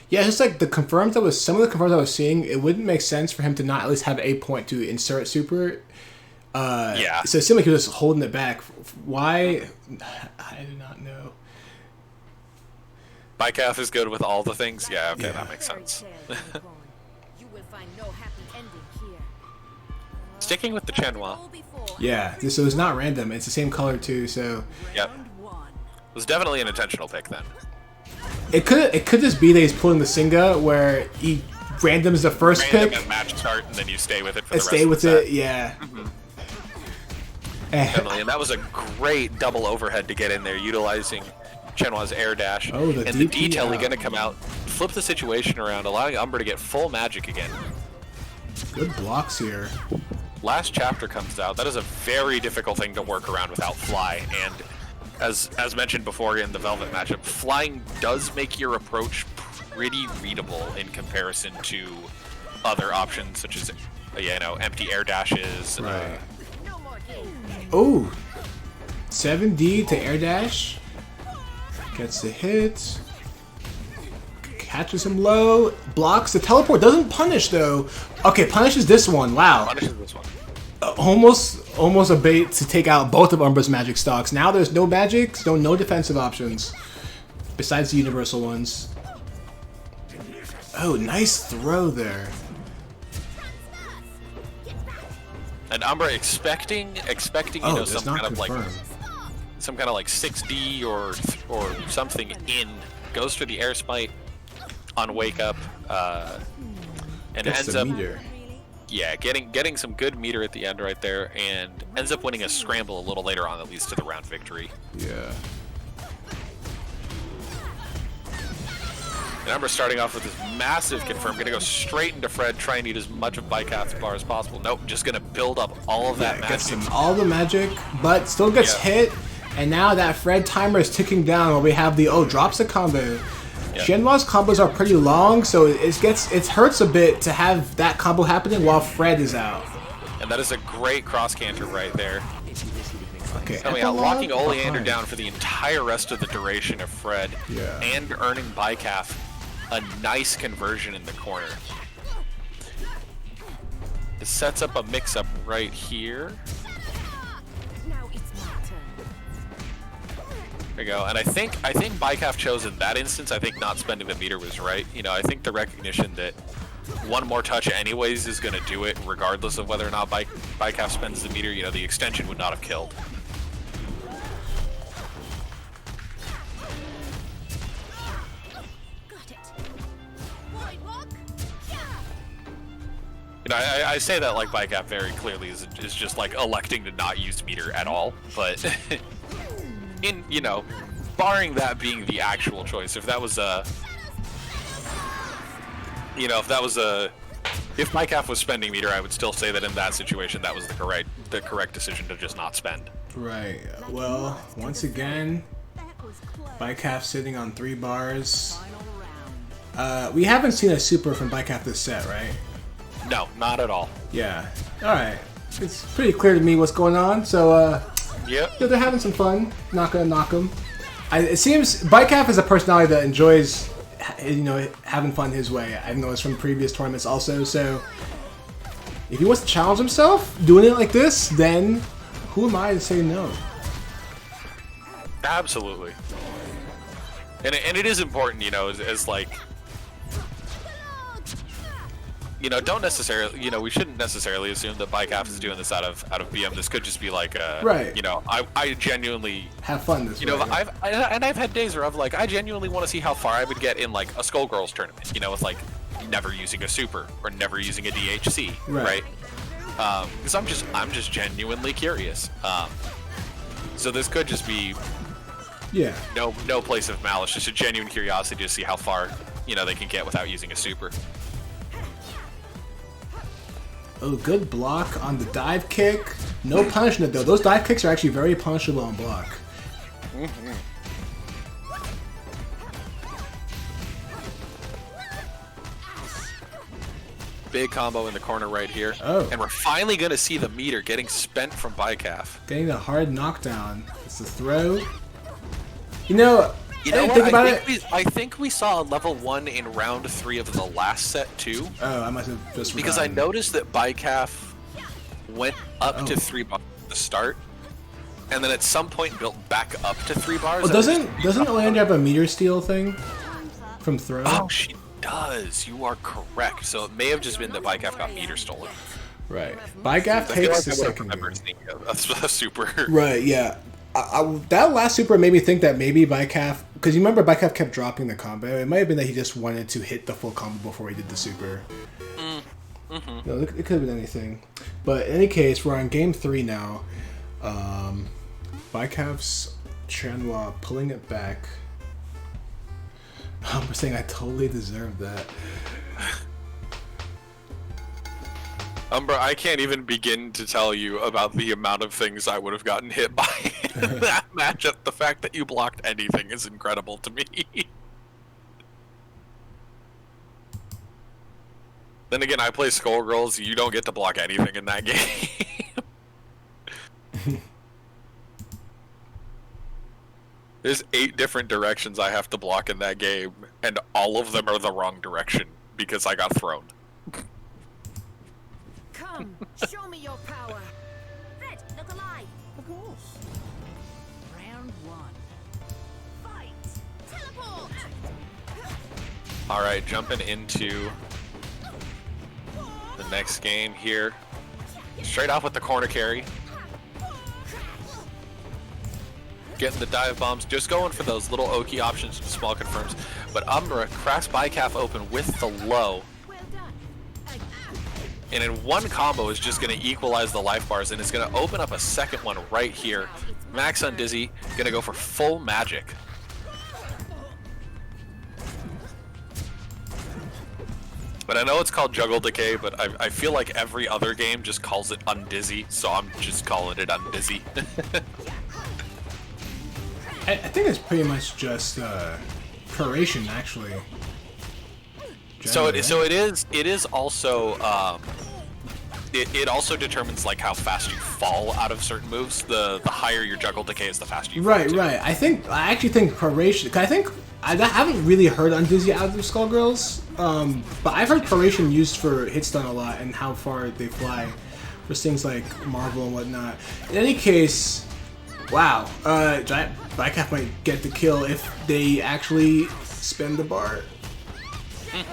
Yeah, just like some of the confirms I was seeing, it wouldn't make sense for him to not at least have a point to insert super. Yeah. So it seemed like he was holding it back. Why? I do not know. Bycalf is good with all the things. Yeah, okay, that makes sense. You will find no happy ending here. Sticking with the Chenhua. Yeah, so it's not random. It's the same color too. So Yep. It was definitely an intentional pick then. it could just be that he's pulling the Singa where he randoms the first Random pick and match start, and then you stay with it for the and rest stay of with the it. set. Yeah. Definitely, and that was a great double overhead to get in there, utilizing Chenhua's air dash. Oh, the and the DP detailing out. going to come out, flip the situation around, allowing Umbra to get full magic again. Good blocks here. Last chapter comes out. That is a very difficult thing to work around without fly, and as mentioned before in the Velvet matchup, flying does make your approach pretty readable in comparison to other options such as empty air dashes. Right. Oh, 7D to air dash. Gets the hit. Catches him low. Blocks the teleport. Doesn't punish though. Okay, punishes this one. Wow. Punishes this one. Almost a bait to take out both of Umbra's magic stocks. Now there's no magic, so no defensive options besides the universal ones. Oh, nice throw there. And Umbra expecting some kind of like 6D or something in, goes for the air smite on wake up, and Gets ends the up meter. getting some good meter at the end right there, and ends up winning a scramble a little later on that leads to the round victory. Yeah. And Umbra starting off with this massive confirm, gonna go straight into Fred, try and eat as much of Bycalf's bar as possible. Nope, just gonna build up all of that magic. Gets him all the magic, but still gets hit. And now that Fred timer is ticking down while we have the drops a combo. Shenhua's combos are pretty long, so it hurts a bit to have that combo happening while Fred is out. And that is a great cross canter right there. Okay, Locking Oleander down for the entire rest of the duration of Fred, and earning Bycalf a nice conversion in the corner. It sets up a mix-up right here. Now it's my turn. There you go. And I think Bycalf chose in that instance, I think not spending the meter was right. You know, I think the recognition that one more touch anyways is going to do it regardless of whether or not Bycalf spends the meter. You know, the extension would not have killed. Got it. Void walk. Yeah. You know, I say that like Bycalf very clearly is just like electing to not use meter at all, but in, you know, barring that being the actual choice, if that was a, you know, if Bycalf was spending meter, I would still say that in that situation that was the correct decision to just not spend. Right. Well, once again, That was close. Bycalf sitting on 3 bars. Final round. We haven't seen a super from Bycalf this set, right? No, not at all. Yeah. Alright. It's pretty clear to me what's going on, so, Yep. yeah, they're having some fun. Not gonna knock them. It seems Bycalf is a personality that enjoys, you know, having fun his way. I've noticed from previous tournaments also, so if he wants to challenge himself, doing it like this, then who am I to say no? Absolutely. And it is important, you know, as like, you know, don't necessarily, you know, we shouldn't necessarily assume that Bycalf is doing this out of BM. This could just be like, right. You know, I genuinely Have fun this you way. know, I've had days where I'm like, I genuinely want to see how far I would get in like a Skullgirls tournament. You know, with like never using a super or never using a DHC, right? Because I'm just genuinely curious. So this could just be, Yeah. no place of malice, just a genuine curiosity to see how far, you know, they can get without using a super. Oh, good block on the dive kick. No punishment though. Those dive kicks are actually very punishable on block. Big combo in the corner right here. Oh. And we're finally going to see the meter getting spent from Bycalf. Getting a hard knockdown. It's the throw. You know, You know I what? think about it. I think we saw a level 1 in round 3 of the last set too. Oh, I must have just Because I forgotten. noticed that Bycalf went up to 3 bars at the start, and then at some point built back up to 3 bars. Well, doesn't Oleander have a meter steal thing from throw? Oh, she does. You are correct. So it may have just been that Bycalf got meter stolen. Right. Bycalf I feel takes the like I would second. remember seeing a super. Right. Yeah. That last super made me think that maybe Bycalf, because you remember Bycalf kept dropping the combo. It might have been that he just wanted to hit the full combo before he did the super. No, it could have been anything. But in any case, we're on game 3 now. Bycalf's Chanhua pulling it back. I'm saying I totally deserved that. Umbra, I can't even begin to tell you about the amount of things I would have gotten hit by in that matchup. The fact that you blocked anything is incredible to me. Then again, I play Skullgirls. You don't get to block anything in that game. There's 8 different directions I have to block in that game, and all of them are the wrong direction because I got thrown. Come, show me your power. Red, look alive. Of course. Round 1. Fight. Teleport. All right, jumping into the next game here. Straight off with the corner carry. Getting the dive bombs, just going for those little Oki options and small confirms. But Umbra cracks Bycalf open with the low. Well done. And in one combo is just going to equalize the life bars, and it's going to open up a second one right here. Max on Dizzy, going to go for full magic. But I know it's called Juggle Decay, but I feel like every other game just calls it Undizzy, so I'm just calling it Undizzy. I think it's pretty much just proration, actually. So it is also it also determines like how fast you fall out of certain moves. The higher your juggle decay is, the faster you fall. Right, right. I actually think Paration. Cause I haven't really heard Undizzy out of Skullgirls, but I've heard Paration used for hit stun a lot and how far they fly for things like Marvel and whatnot. In any case, wow, Giant Bycalf might get the kill if they actually spin the bar.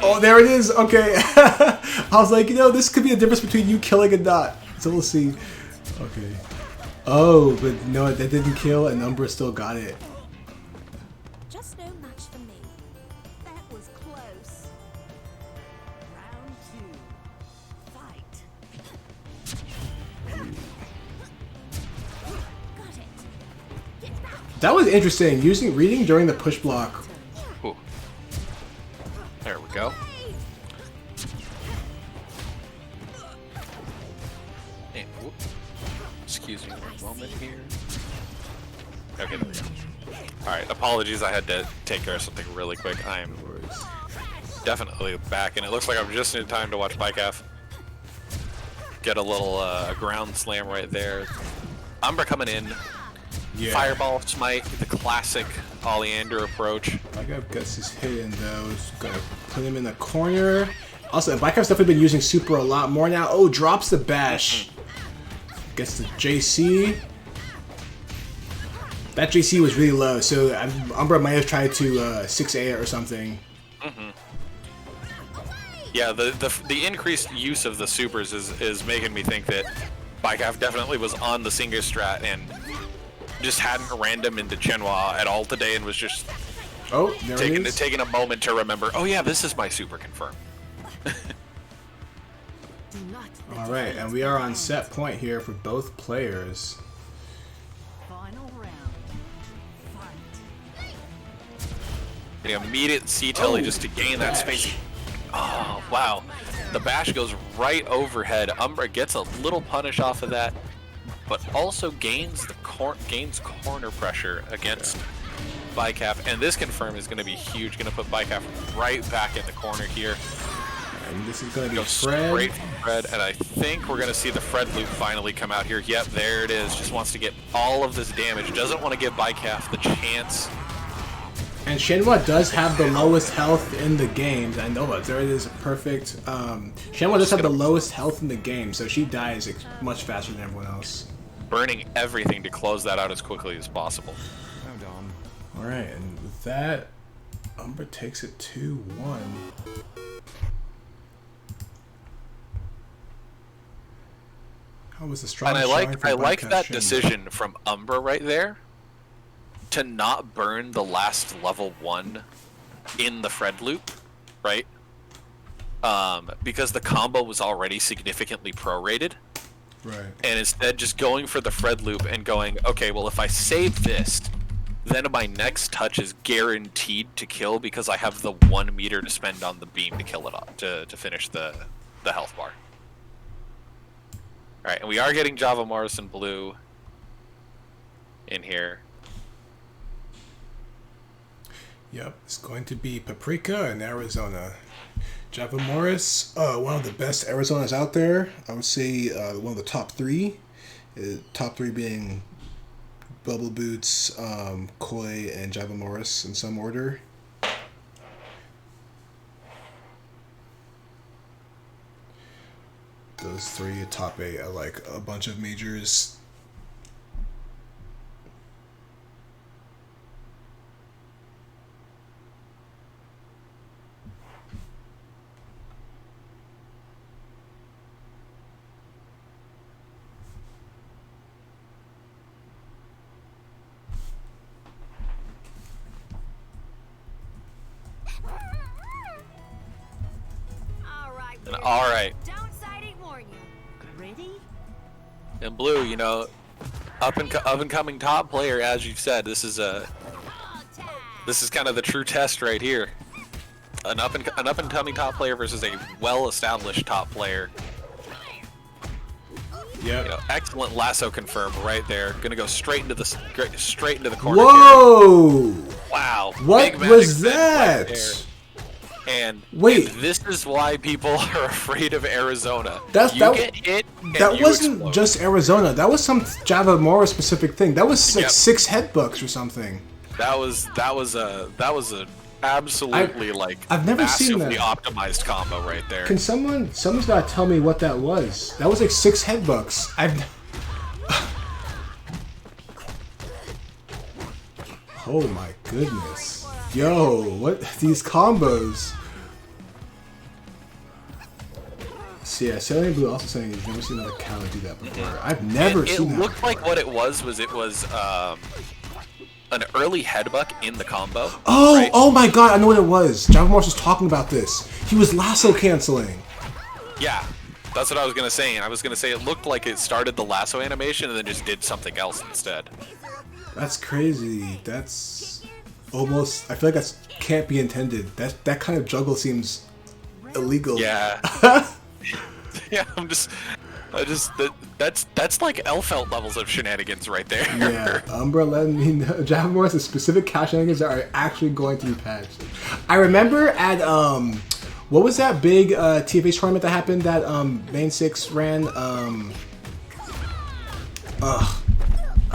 Oh, there it is. Okay, I was like, this could be a difference between you killing and not. So we'll see. Okay. Oh, but no, that didn't kill, and Umbra still got it. Just no match for me. That was close. Round 2. Fight. Got it. Get back. That was interesting. Reading during the push block. Ooh. There we go. And, whoop. Excuse me for a moment here. Okay, there we go. Alright, apologies, I had to take care of something really quick. I am definitely back, and it looks like I'm just in time to watch Bycalf get a little ground slam right there. Umbra coming in. Yeah. Fireball smite, the classic Oleander approach. Bycalf gets his hit in though. It's gonna put him in the corner. Also, Bycalf's definitely been using super a lot more now. Oh, drops the bash. Gets the JC. That JC was really low, so Umbra might have tried to 6A it or something. Yeah, the increased use of the supers is making me think that Bycalf definitely was on the Singer strat and just hadn't random into Chenhua at all today and was just taking a moment to remember, oh yeah, this is my super confirm. Alright, and we are on set point here for both players. Final round. Fight. Getting immediate C-Telly just to gain that space. Oh, wow. The bash goes right overhead. Umbra gets a little punish off of that, but also gains corner pressure against Bycalf. And this confirm is going to be huge. Going to put Bycalf right back in the corner here. And this is going to be Straight Fred. from Fred, and I think we're going to see the Fred loop finally come out here. Yep, there it is. Just wants to get all of this damage. Doesn't want to give Bycalf the chance. And Shenhua does have the lowest health in the game. I know it. There it is. Perfect. Shenhua does have the lowest health in the game, so she dies much faster than everyone else. Burning everything to close that out as quickly as possible. Alright, and with that, Umbra takes it 2-1. How was the strong? And I like that decision from Umbra right there to not burn the last level 1 in the Fred loop, right? Because the combo was already significantly prorated. Right. And instead just going for the Fred loop and going, okay, well if I save this, then my next touch is guaranteed to kill because I have the 1 meter to spend on the beam to kill it off, to finish the health bar. Alright, and we are getting Java Morrison Blue in here. Yep, it's going to be Paprika in Arizona. Java Morris, one of the best Arizonas out there. I would say one of the top 3. Top 3 being Bubble Boots, Koi, and Java Morris in some order. Those 3 top 8 are like a bunch of majors. All right. Don't sighting warn you. Ready? And Blue, you know, up and coming top player, as you've said. This is kind of the true test right here. An up and coming top player versus a well-established top player. Yeah. You know, excellent lasso confirmed right there. Gonna go straight into the corner. Whoa! Here. Wow. What Big was magic that? right And Wait. this is why people are afraid of Arizona. That get hit. And that you wasn't explode. just Arizona. That was some Java Mora specific thing. That was like Yep. 6 headbucks or something. That was a absolutely I've never seen massively that. optimized combo right there. Can someone's gotta tell me what that was? That was like 6 headbucks. Oh my goodness. Yo, what these combos? So yeah, Sailing Blue also saying he's never seen another cow do that before. I've never seen that. It looked before. like what it was an early headbutt in the combo. Oh, right? oh my god, I know what it was. Java Morse was talking about this. He was lasso canceling. Yeah, that's what I was gonna say. And I was gonna say it looked like it started the lasso animation and then just did something else instead. That's crazy. That's almost. I feel like that can't be intended. That kind of juggle seems illegal. Yeah. Yeah, that's like Elfelt levels of shenanigans right there. Yeah, Umbra letting me know. Java Morse has specific cash shenanigans that are actually going to be patched. I remember at what was that big TFH tournament that happened that Main 6 ran?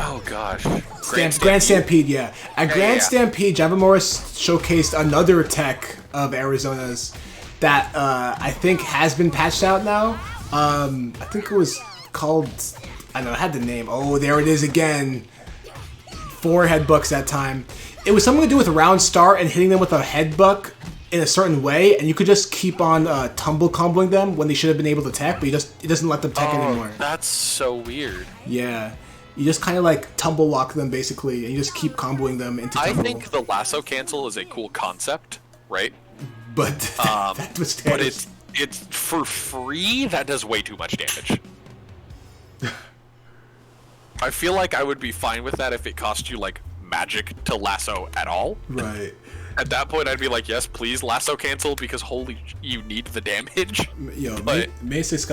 Oh gosh. Grand Stampede, yeah. At Grand yeah. Stampede, Java Morris showcased another tech of Arizona's that I think has been patched out now. I think it was called, I don't know, it had the name. Oh, there it is again. 4 headbucks that time. It was something to do with round start and hitting them with a headbuck in a certain way, and you could just keep on tumble comboing them when they should have been able to tech, but it doesn't let them tech anymore. That's so weird. Yeah. You just kind of like tumble lock them basically, and you just keep comboing them into tumble. I think the lasso cancel is a cool concept, right? But that was but it's for free. That does way too much damage. I feel like I would be fine with that if it cost you like magic to lasso at all. Right. At that point, I'd be like, yes, please lasso cancel because holy, you need the damage. Yo, But- Main 6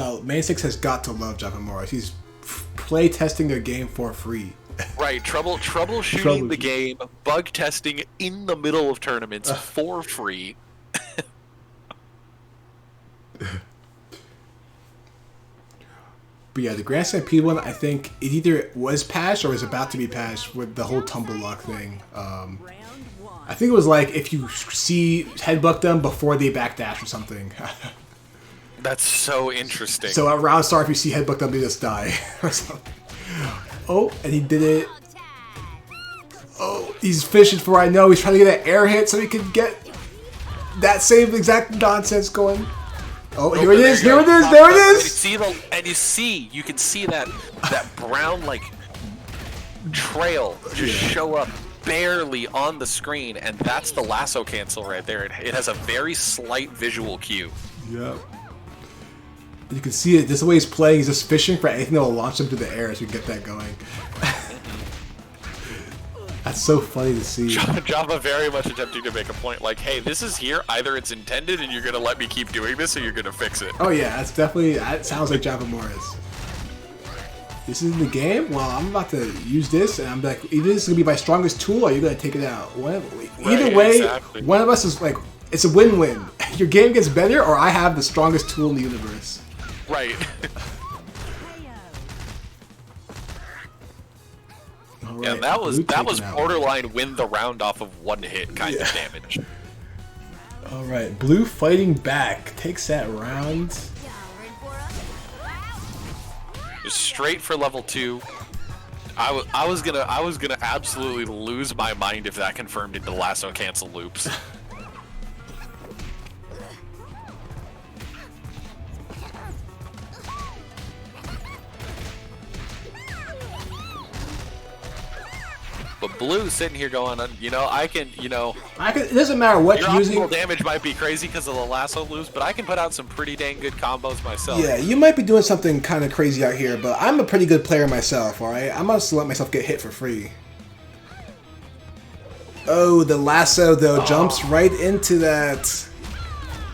has got to love Java Morris. He's play testing their game for free. Right, troubleshooting the game, bug testing in the middle of tournaments for free. But yeah, the Grand Stampede one, I think it either was patched or is about to be patched with the whole tumble lock thing. I think it was like if you see headbutt them before they backdash or something. That's so interesting. So at round start, if you see headbutt them, they just die or something. Oh, and he did it. Oh, he's fishing for, I know, he's trying to get an air hit so he can get that same exact nonsense going. Oh, here it is, there it is, there it is! You can see that brown like trail just show up barely on the screen, and that's the lasso cancel right there. It has a very slight visual cue. Yep. You can see it, just the way he's playing, he's just fishing for anything that will launch him to the air so we can get that going. That's so funny to see. Java very much attempting to make a point like, hey, this is here, either it's intended and you're going to let me keep doing this or you're going to fix it. Oh yeah, that sounds like Java Morris. This is in the game? Well, I'm about to use this, and I'm like, either this is going to be my strongest tool, or you're going to take it out. Either way, exactly. One of us is like, it's a win-win. Your game gets better, or I have the strongest tool in the universe. Right. All Yeah, right, that was Blue taken out. borderline win the round off of one hit kind of damage. All right, Blue fighting back takes that round. Just straight for level 2. I was gonna absolutely lose my mind if that confirmed into lasso cancel loops. But Blue sitting here going, I can, It doesn't matter what your you're using. optimal damage might be crazy because of the lasso loops, but I can put out some pretty dang good combos myself. Yeah, you might be doing something kind of crazy out here, but I'm a pretty good player myself, alright? I'm not to let myself get hit for free. Oh, the lasso, though, jumps right into that.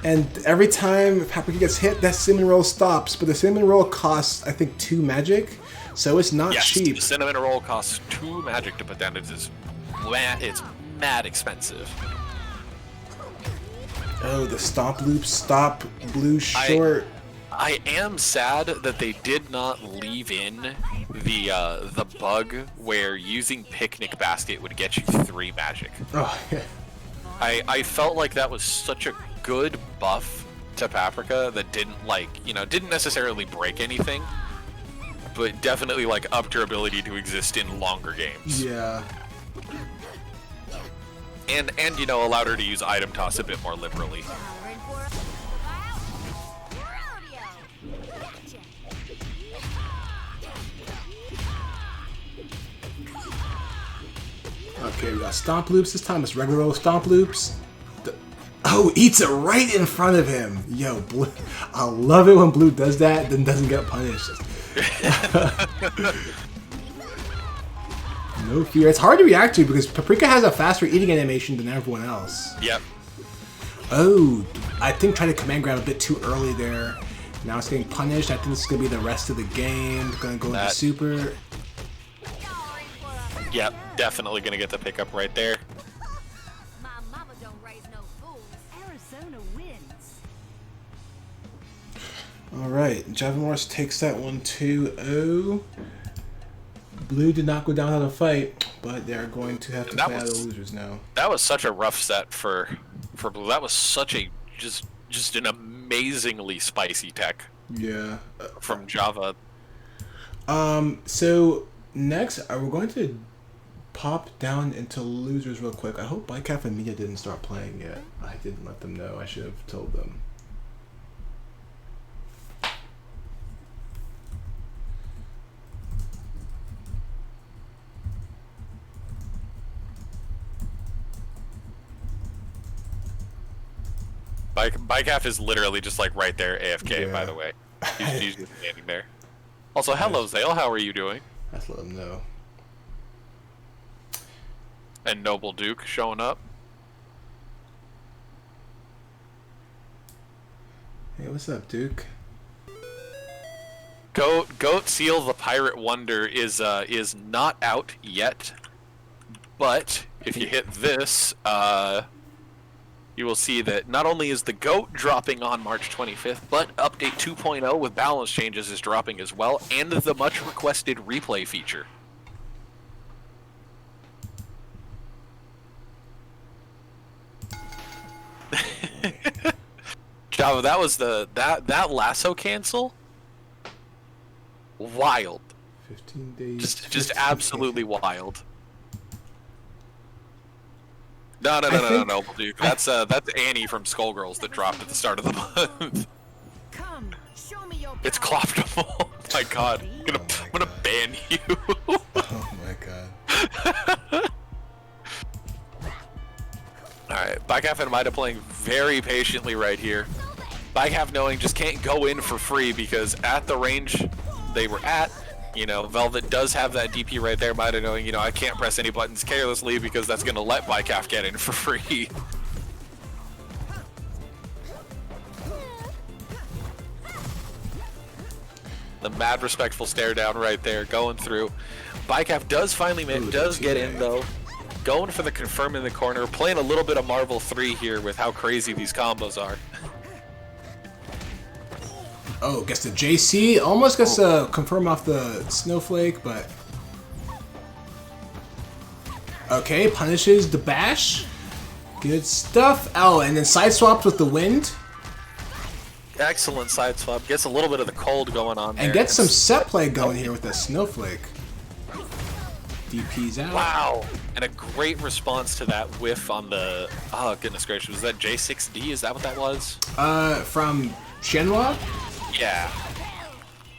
And every time Paprika gets hit, that cinnamon roll stops. But the cinnamon roll costs, I think, 2 magic, so it's not cheap. The cinnamon roll costs 2 magic to put down. It's mad expensive. Oh, the stomp loop, stop, blue short. I am sad that they did not leave in the bug where using picnic basket would get you 3 magic. Oh, yeah. I felt like that was such a good buff to Paprika that didn't necessarily break anything, but definitely like upped her ability to exist in longer games. Yeah. And allowed her to use item toss a bit more liberally. Okay, we got stomp loops. This time it's regular old stomp loops. Oh, eats it right in front of him. Yo, Blue. I love it when Blue does that, then doesn't get punished. No fear. It's hard to react to because Paprika has a faster eating animation than everyone else. Yep. Oh, I think trying to command grab a bit too early there. Now it's getting punished. I think this is going to be the rest of the game. Going to go into super. Yep, definitely going to get the pickup right there. My mama don't raise no fools. Arizona wins. Alright, Javamorse takes that one 2-0. Blue did not go down on a fight, but they're going to have to play out the losers now. That was such a rough set for Blue. That was such a just an amazingly spicy tech. Yeah. From Java. So next we're going to pop down into losers real quick. I hope Bycaf and Mia didn't start playing yet. I didn't let them know. I should have told them. Bycaf is literally just like right there, AFK. Yeah. By the way, he's just standing there. Also, hello Zale, how are you doing? Let's let them know. And Noble Duke showing up. Hey, what's up, Duke? Goat Seal the Pirate Wonder is not out yet, but if you hit this, you will see that not only is the Goat dropping on March 25th, but Update 2.0 with balance changes is dropping as well, and the much requested replay feature. Java, that was that lasso cancel. Wild. 15 days. Just absolutely wild. No, dude. That's Annie from Skullgirls that dropped at the start of the month. Come, show me your It's power. Cloptimal. Oh my god. I'm gonna ban you. Oh my god. Alright, Bycaf and Mida playing very patiently right here. Bycaf knowing just can't go in for free because at the range they were at, Velvet does have that DP right there. Mida knowing, I can't press any buttons carelessly because that's going to let Bycaf get in for free. The mad respectful stare down right there, going through. Bycaf does finally get in though. Going for the confirm in the corner, playing a little bit of Marvel 3 here with how crazy these combos are. Oh, gets the JC. Almost gets to confirm off the Snowflake, but... Okay, punishes the bash. Good stuff. Oh, and then side swaps with the wind. Excellent side swap. Gets a little bit of the cold going on there. And gets some set play going here with the Snowflake. DP's out. Wow. And a great response to that whiff on the... Oh, goodness gracious. Was that J6D? Is that what that was? From Shenhua? Yeah.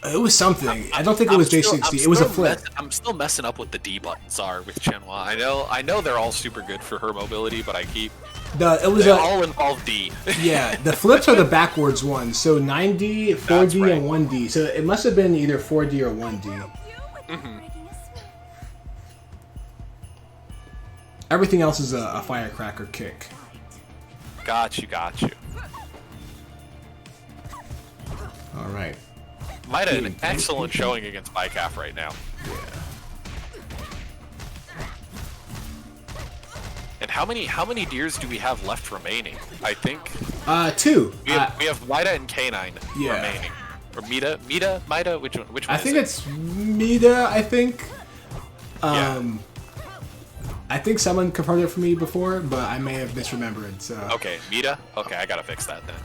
It was something. I don't think it was J60. It was a flip. I'm still messing up what the D buttons are with Shenhua. I know they're all super good for her mobility, but I keep... They all involve D. Yeah, the flips are the backwards ones. So 9D, 4D, right. And 1D. So it must have been either 4D or 1D. Mm-hmm. Everything else is a firecracker kick. Got you. Alright. Might have an excellent showing against Bycaf right now. Yeah. And how many deers do we have left remaining? I think 2. we have Mida and K9 Yeah. remaining. Or Mida, which one? I think is it's Mida. I think. Yeah. I think someone confirmed it for me before, but I may have misremembered. So. Okay, Mida. Okay, I gotta fix that then.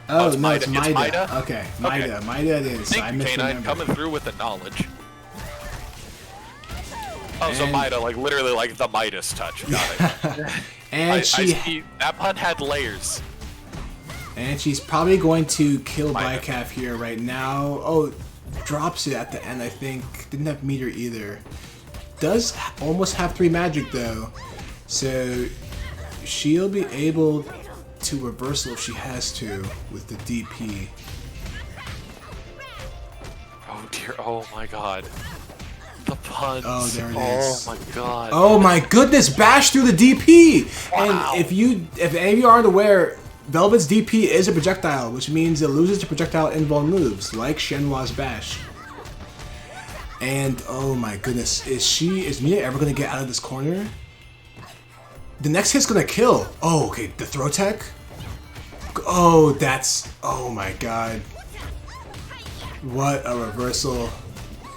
Oh, it's no, Mida. it's It's Mida. Mida? Okay, Mida. Mida it is. I Thank you, K9, misremembered. coming through with the knowledge. Oh, so And- Mida, like literally like the Midas touch. Got it. And I she see that pun had layers. and she's probably going to kill Mida. Bycalf here right now. Oh, drops it at the end. I think didn't have meter either. Does almost have 3 magic though, so she'll be able to reversal if she has to with the DP. Oh dear, oh my god. The puns. Oh, there it Oh is. my god. Oh my goodness! Bash through the DP. Wow. And if any of you aren't aware, Velvet's DP is a projectile, which means it loses to projectile invuln moves like Shenhua's Bash. And oh my goodness, is Mia ever gonna get out of this corner? The next hit's gonna kill. Oh, okay, the throw tech. Oh, oh my god. What a reversal.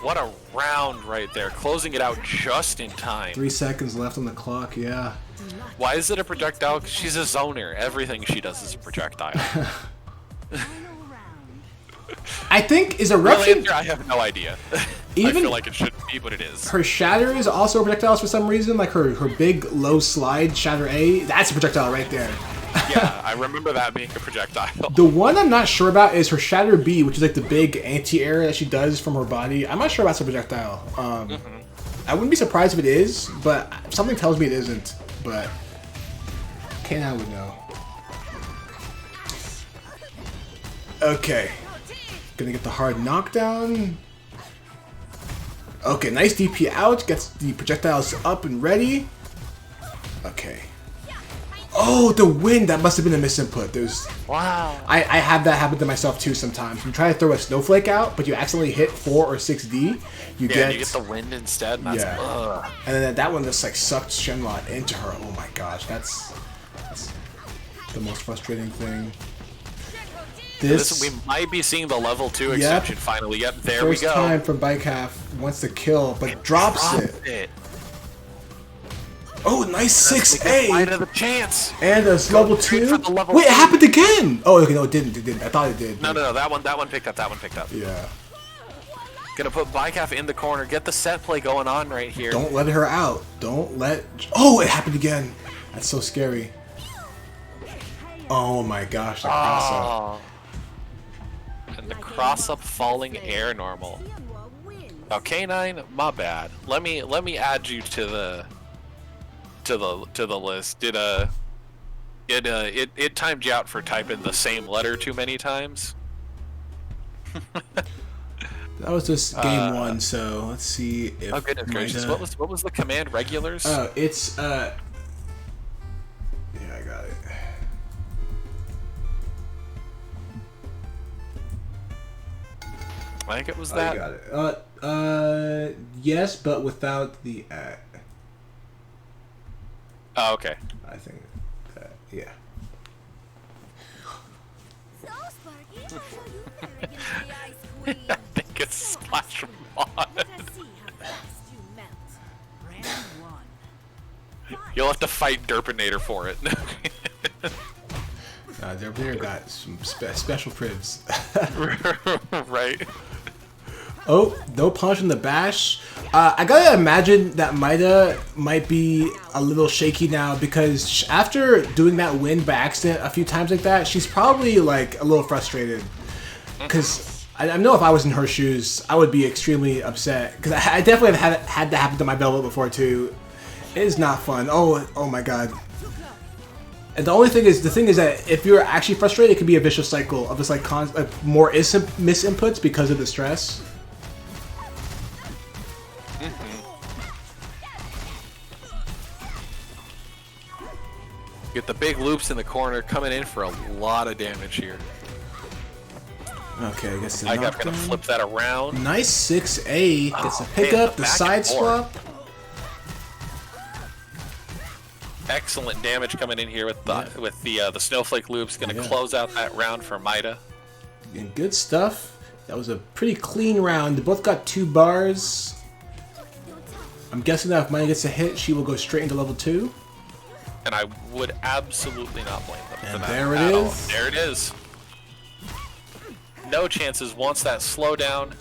What a round right there. Closing it out just in time. 3 seconds left on the clock, yeah. Why is it a projectile? 'Cause she's a zoner. Everything she does is a projectile. I think is Real eruption. answer, I have no idea. I Even- feel like it shouldn't be, but it is. Her shatter is also projectiles for some reason, like her big low slide shatter A. That's a projectile right there. Yeah, I remember that being a projectile. The one I'm not sure about is her shatter B, which is like the big anti-air that she does from her body. I'm not sure about a projectile. I wouldn't be surprised if it is, but something tells me it isn't. But K9 would know. Okay, gonna get the hard knockdown. Okay, nice DP out, gets the projectiles up and ready. Okay. Oh, the wind! That must have been a misinput. There's, Wow. I have that happen to myself too sometimes. You try to throw a snowflake out, but you accidentally hit 4 or 6D. You Yeah, get, you get the wind instead. And that's, Yeah. ugh. and then that one just like sucked Shenhua into her. Oh my gosh, that's the most frustrating thing. This We might be seeing the level 2 exception finally. Yep, there we first go. time from Bycalf wants to kill, but drops it. it. Oh, nice Give 6A! Mida the chance. And a level straight 2. for the level Wait, it 2. happened again! Oh, okay, no, it didn't. It didn't. I thought it did. No, that one picked up. That one picked up. Yeah. Gonna put Bycalf in the corner. Get the set play going on right here. Don't let her out. Don't let. Oh, it happened again. That's so scary. Oh my gosh, the cross up. Oh. And the cross up falling air normal. Now K9, my bad. Let me add you to the list. It timed you out for typing the same letter too many times. That was just game 1, so let's see if. Oh goodness gracious! Mida- What was the command regulars? Oh, it's yeah, I got it. I think it was I that. got it. Yes, but without the at. Oh, okay. I think that, yeah. So, Sparky, how you fare against the Ice Queen? I think it's Splash Mod. Let us see how fast you melt. Round 1. You'll have to fight Derpinator for it. They're got some special cribs. Right. Oh, no punch in the bash. I gotta imagine that Mida might be a little shaky now because after doing that win by accident a few times like that, she's probably like a little frustrated. Because I know if I was in her shoes, I would be extremely upset. Because I definitely have had that happen to my Velvet before too. It is not fun. Oh my god. And the thing is that if you're actually frustrated, it could be a vicious cycle of just like more misinputs because of the stress. Get the big loops in the corner coming in for a lot of damage here. Okay, I guess I'm gonna flip that around. Nice 6A. Gets a man, pickup, the the back side and forth. swap. Excellent damage coming in here with the snowflake loops. Going to close out that round for Maida. And good stuff. That was a pretty clean round. They both got 2 bars. I'm guessing that if Maida gets a hit, she will go straight into level 2. And I would absolutely not blame them for that. There it is. There it is. No chances wants that slowdown.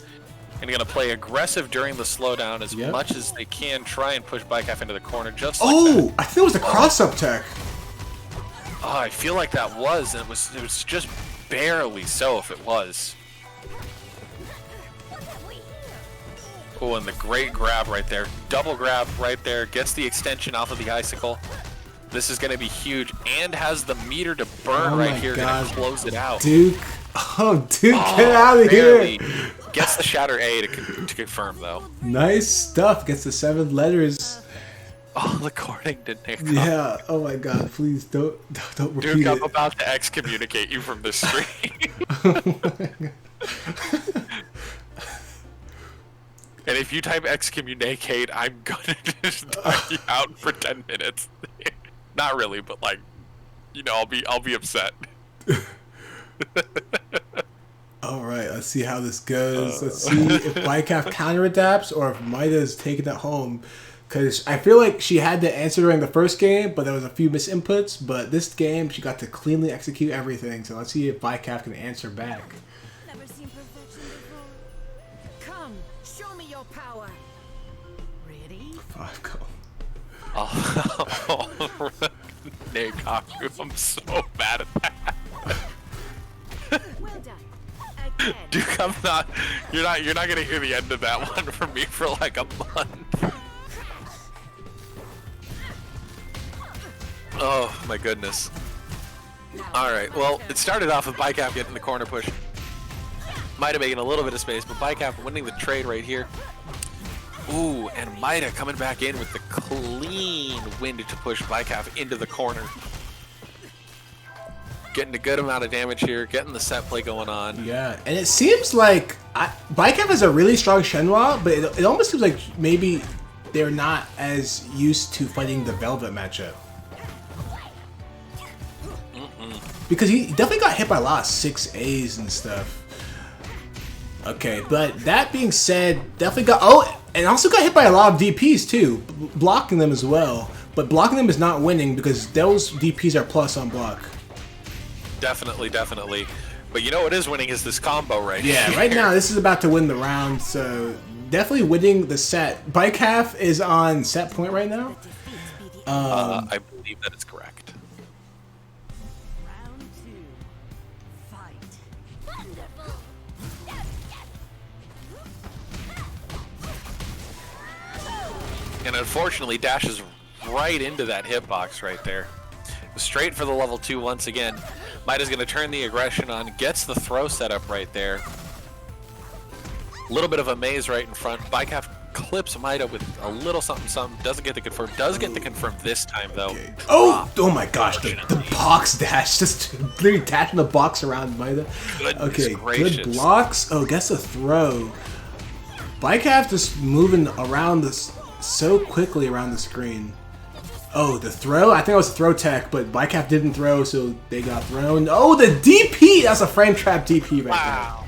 And going to play aggressive during the slowdown as much as they can. Try and push Bycalf into the corner just like that. I think it was the cross-up tech. Oh, I feel like that was. And it was just barely so if it was. Oh, and the great grab right there. Double grab right there. Gets the extension off of the icicle. This is going to be huge. And has the meter to burn right here. Going to close it out. Duke. Oh, Duke, get out of here. Gets the Shatter A to confirm, though. Nice stuff. Gets the 7 letters. Oh, according to Nick. Yeah. Oh my God. Please don't repeat Duke, I'm it. about to excommunicate you from this stream. And if you type excommunicate, I'm gonna just knock you out for 10 minutes. Not really, but like, you know, I'll be upset. All right, let's see how this goes. Let's see if Bycalf counter-adapts or if Maida's taking it home. Because I feel like she had to answer during the first game, but there was a few misinputs. But this game, she got to cleanly execute everything. So let's see if Bycalf can answer back. Never seen perfection before. Come, show me your power. Ready? 5 go. Oh, Neikaku, I'm so mad at that. Well done. Again. Duke, I'm not. You're not gonna hear the end of that one from me for like a month. Oh my goodness. All right. Well, it started off with Bycalf getting the corner push. Might have making a little bit of space, but Bycalf winning the trade right here. Ooh, and Maida coming back in with the clean wind to push Bycalf into the corner. Getting a good amount of damage here, getting the set play going on. Yeah, and it seems like Bycalf has a really strong Shenhua, but it almost seems like maybe they're not as used to fighting the Velvet matchup. Because he definitely got hit by a lot of 6As and stuff. Okay, but that being said, definitely got... Oh, and also got hit by a lot of DPs too, blocking them as well. But blocking them is not winning because those DPs are plus on block. Definitely, definitely. But you know what is winning is this combo right here. Yeah, right now this is about to win the round, so definitely winning the set. Bycalf is on set point right now. I believe that is correct. Round 2. Fight. Wonderful. And unfortunately, dashes right into that hitbox right there. Straight for the level 2 once again. Maida's going to turn the aggression on, gets the throw set up right there. A little bit of a maze right in front. Bycalf clips Maida with a little something, doesn't get the confirm. Does get the confirm this time, though. Okay. Oh my gosh, the box dash. Just literally dashing the box around Maida. Okay, gracious. Good blocks. Oh, gets a throw. Bycalf just moving around this so quickly around the screen. Oh, the throw? I think it was throw tech, but Bycalf didn't throw, so they got thrown. Oh, the DP! That's a frame trap DP right Wow.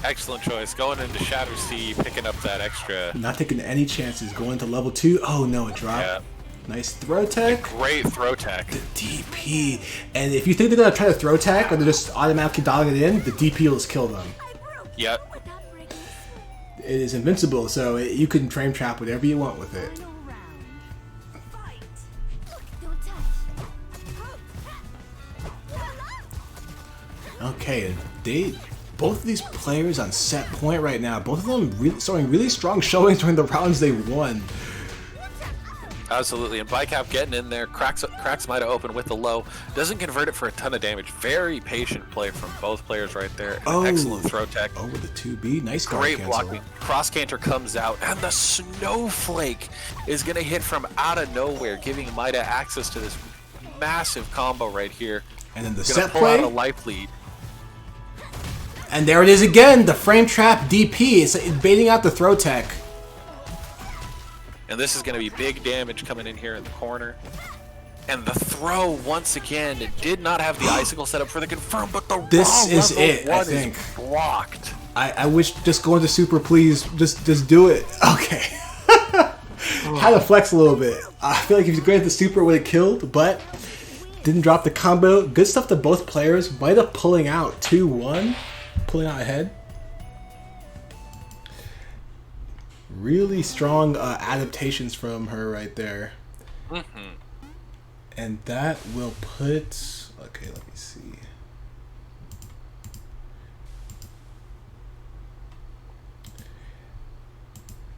Excellent choice. Going into Shadow C, picking up that extra. there. Not taking any chances. Going to level 2. Oh, no, it dropped. Yeah. Nice throw tech. Great throw tech. The DP. And if you think they're going to try to throw tech, or they're just automatically dialing it in, the DP will just kill them. Yep. It is invincible, so you can frame trap whatever you want with it. Okay, both of these players on set point right now. Both of them showing really strong showings during the rounds they won. Absolutely, and Bycalf getting in there, cracks Maida open with the low, doesn't convert it for a ton of damage. Very patient play from both players right there. Oh. Excellent throw tech. Oh, with the 2B, nice guard Great cancel. blocking. Cross canter comes out, and the snowflake is going to hit from out of nowhere, giving Maida access to this massive combo right here. And then the Gonna set pull play. out a life lead. And there it is again, the frame trap DP. It's baiting out the throw tech. And this is going to be big damage coming in here in the corner. And the throw, once again, it did not have the icicle set up for the confirm, but the This raw is level it, I one think. is blocked. I wish just go into super, please. Just do it. Okay. Had to flex a little bit. I feel like if you granted the super, it would have killed, but didn't drop the combo. Good stuff to both players. Might have pulling out 2-1, pulling out ahead. Really strong adaptations from her right there. Mm-hmm. And that will put... Okay, let me see.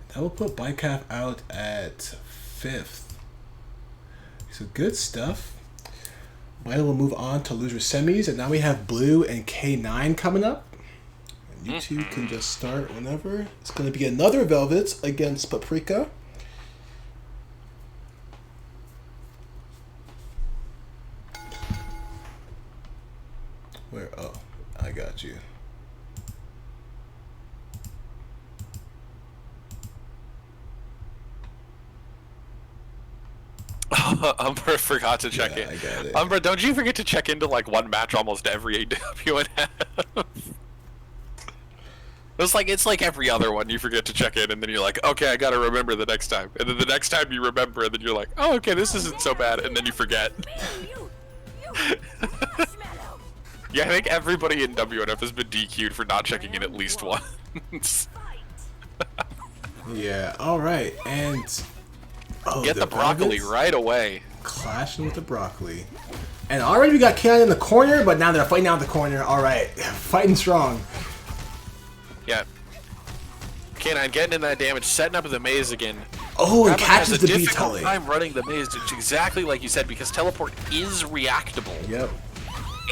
That will put Bycalf out at 5th. So good stuff. Viola will move on to loser semis, and now we have Blue and K9 coming up. And you two can just start whenever. It's going to be another Velvet against Paprika. Where? Oh, I got you. Umbra forgot to check in. I got it. Umbra, don't you forget to check into like one match almost every AW and a half? It's like every other one you forget to check in, and then you're like, okay, I gotta remember the next time. And then the next time you remember, and then you're like, oh, okay, this isn't so bad, and then you forget. Yeah, I think everybody in WNF has been DQ'd for not checking in at least once. Yeah, alright, and... Oh, Get the broccoli Velvets right away. clashing with the broccoli. And already we got K9 in the corner, but now they're fighting out the corner. Alright, fighting strong. Yeah. K9 getting in that damage, setting up the maze again. Oh, and Rabbit catches has the a B difficult telly. time running the maze. It's exactly like you said, because teleport is reactable. Yep.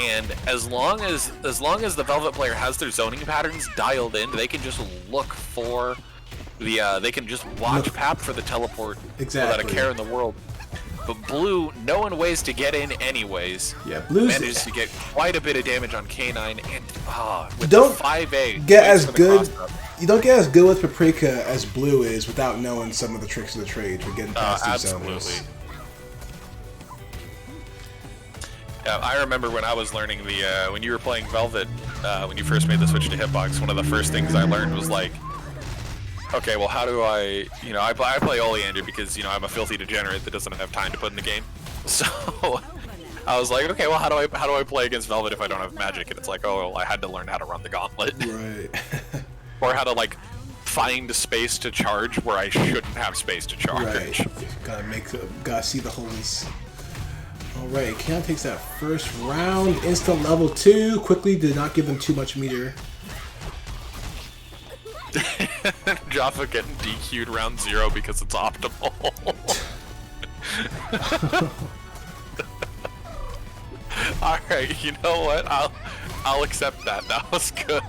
And as long as the Velvet player has their zoning patterns dialed in, they can just look for the they can just watch Pap for the teleport without a care in the world. But Blue, knowing ways to get in anyways, Yeah, Blue's manages to get quite a bit of damage on K9, and with Don't the 5A, get waits as for the good. cross-up. You don't get as good with Paprika as Blue is without knowing some of the tricks of the trade for getting past these Absolutely. zones. I remember when I was learning the when you were playing Velvet, when you first made the switch to hitbox, one of the first things I learned was like, okay, well, how do I, I play Oleander because, I'm a filthy degenerate that doesn't have time to put in the game. So I was like, okay, well, how do I play against Velvet if I don't have magic? And it's like, oh, well, I had to learn how to run the gauntlet. Right. Or how to, like, find a space to charge where I shouldn't have space to charge. Right. Gotta see the holes. Alright, Keon takes that first round. Instant level 2. Quickly did not give them too much meter. Jaffa getting DQ'd round 0 because it's optimal. Alright, you know what? I'll accept that. That was good.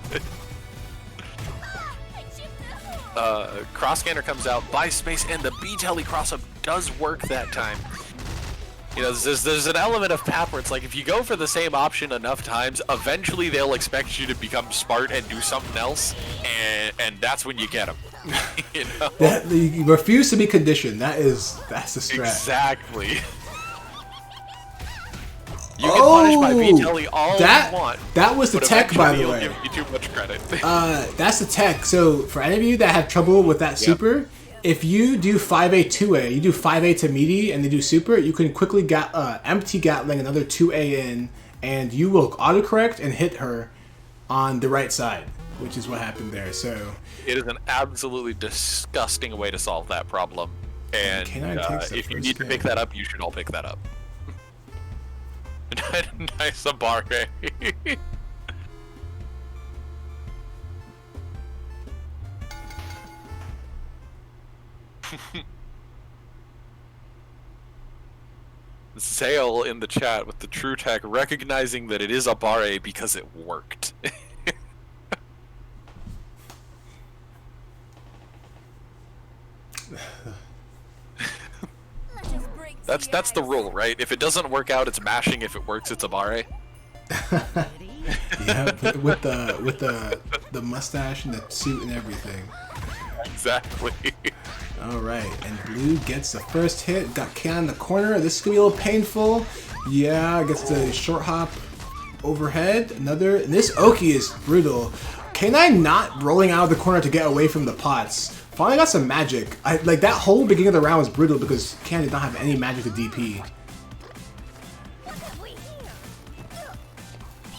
Cross scanner comes out, buys space, and the B-Telly cross-up does work that time. There's an element of Pap where it's like, if you go for the same option enough times, eventually they'll expect you to become smart and do something else, and that's when you get them. You refuse to be conditioned. That's the strat. Exactly. You can punish my B-Telly all you want. That was the but tech, by the eventually way. You'll give you too much credit. That's the tech. So for any of you that have trouble with that super, if you do 5A 2A, you do 5A to meaty and they do super, you can quickly empty Gatling another 2A in, and you will autocorrect and hit her on the right side, which is what happened there. So it is an absolutely disgusting way to solve that problem, and if you need to pick that up, you should all pick that up. Nice Abare. Zale in the chat with the true tech, recognizing that it is Abare because it worked. That's the rule, right? If it doesn't work out, it's mashing. If it works, it's Abare. Yeah, with the mustache and the suit and everything. Exactly. Alright, and blue gets the first hit. Got K9 in the corner. This is going to be a little painful. Yeah, gets the short hop overhead. Another. And this Oki is brutal. K9 not rolling out of the corner to get away from the pots. Finally got some magic. Like that whole beginning of the round was brutal because K9 did not have any magic to DP.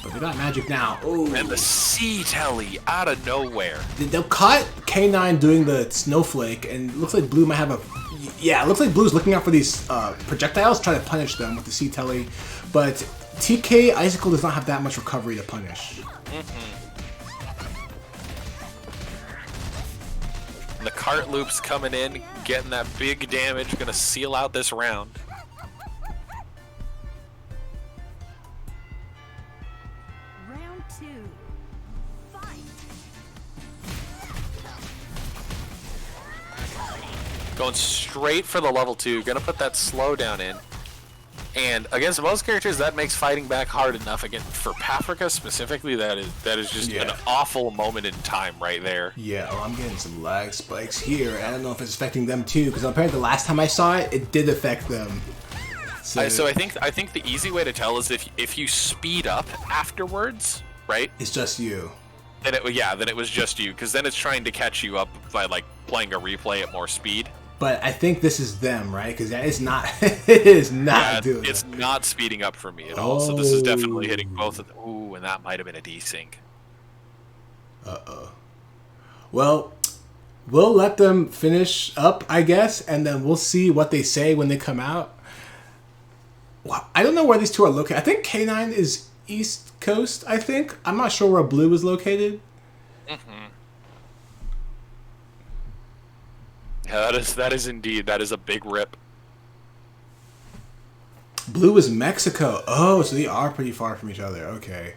But we got magic now. Ooh. And the C telly out of nowhere. They'll cut K9 doing the snowflake, and it looks like blue might have a. Yeah, it looks like blue's looking out for these projectiles, trying to punish them with the C telly. But TK Icicle does not have that much recovery to punish. And the cart loops coming in, getting that big damage, gonna seal out this round. Round 2. Fight. Going straight for the level 2, gonna put that slowdown in. And against most characters, that makes fighting back hard enough. Again, for Paprika specifically, that is just an awful moment in time right there. Yeah, oh, I'm getting some lag spikes here. I don't know if it's affecting them too, because apparently the last time I saw it, it did affect them. So I think the easy way to tell is if you speed up afterwards, right? It's just you. Then it was just you, because then it's trying to catch you up by like playing a replay at more speed. But I think this is them, right? Because that is not. It is not doing. It's not speeding up for me at all. So this is definitely hitting both of them. Ooh, and that might have been a desync. Well, we'll let them finish up, I guess, and then we'll see what they say when they come out. Well, I don't know where these two are located. I think K9 is East Coast, I think. I'm not sure where blue is located. Yeah, that is indeed a big rip. Blue is Mexico. Oh, so they are pretty far from each other. Okay.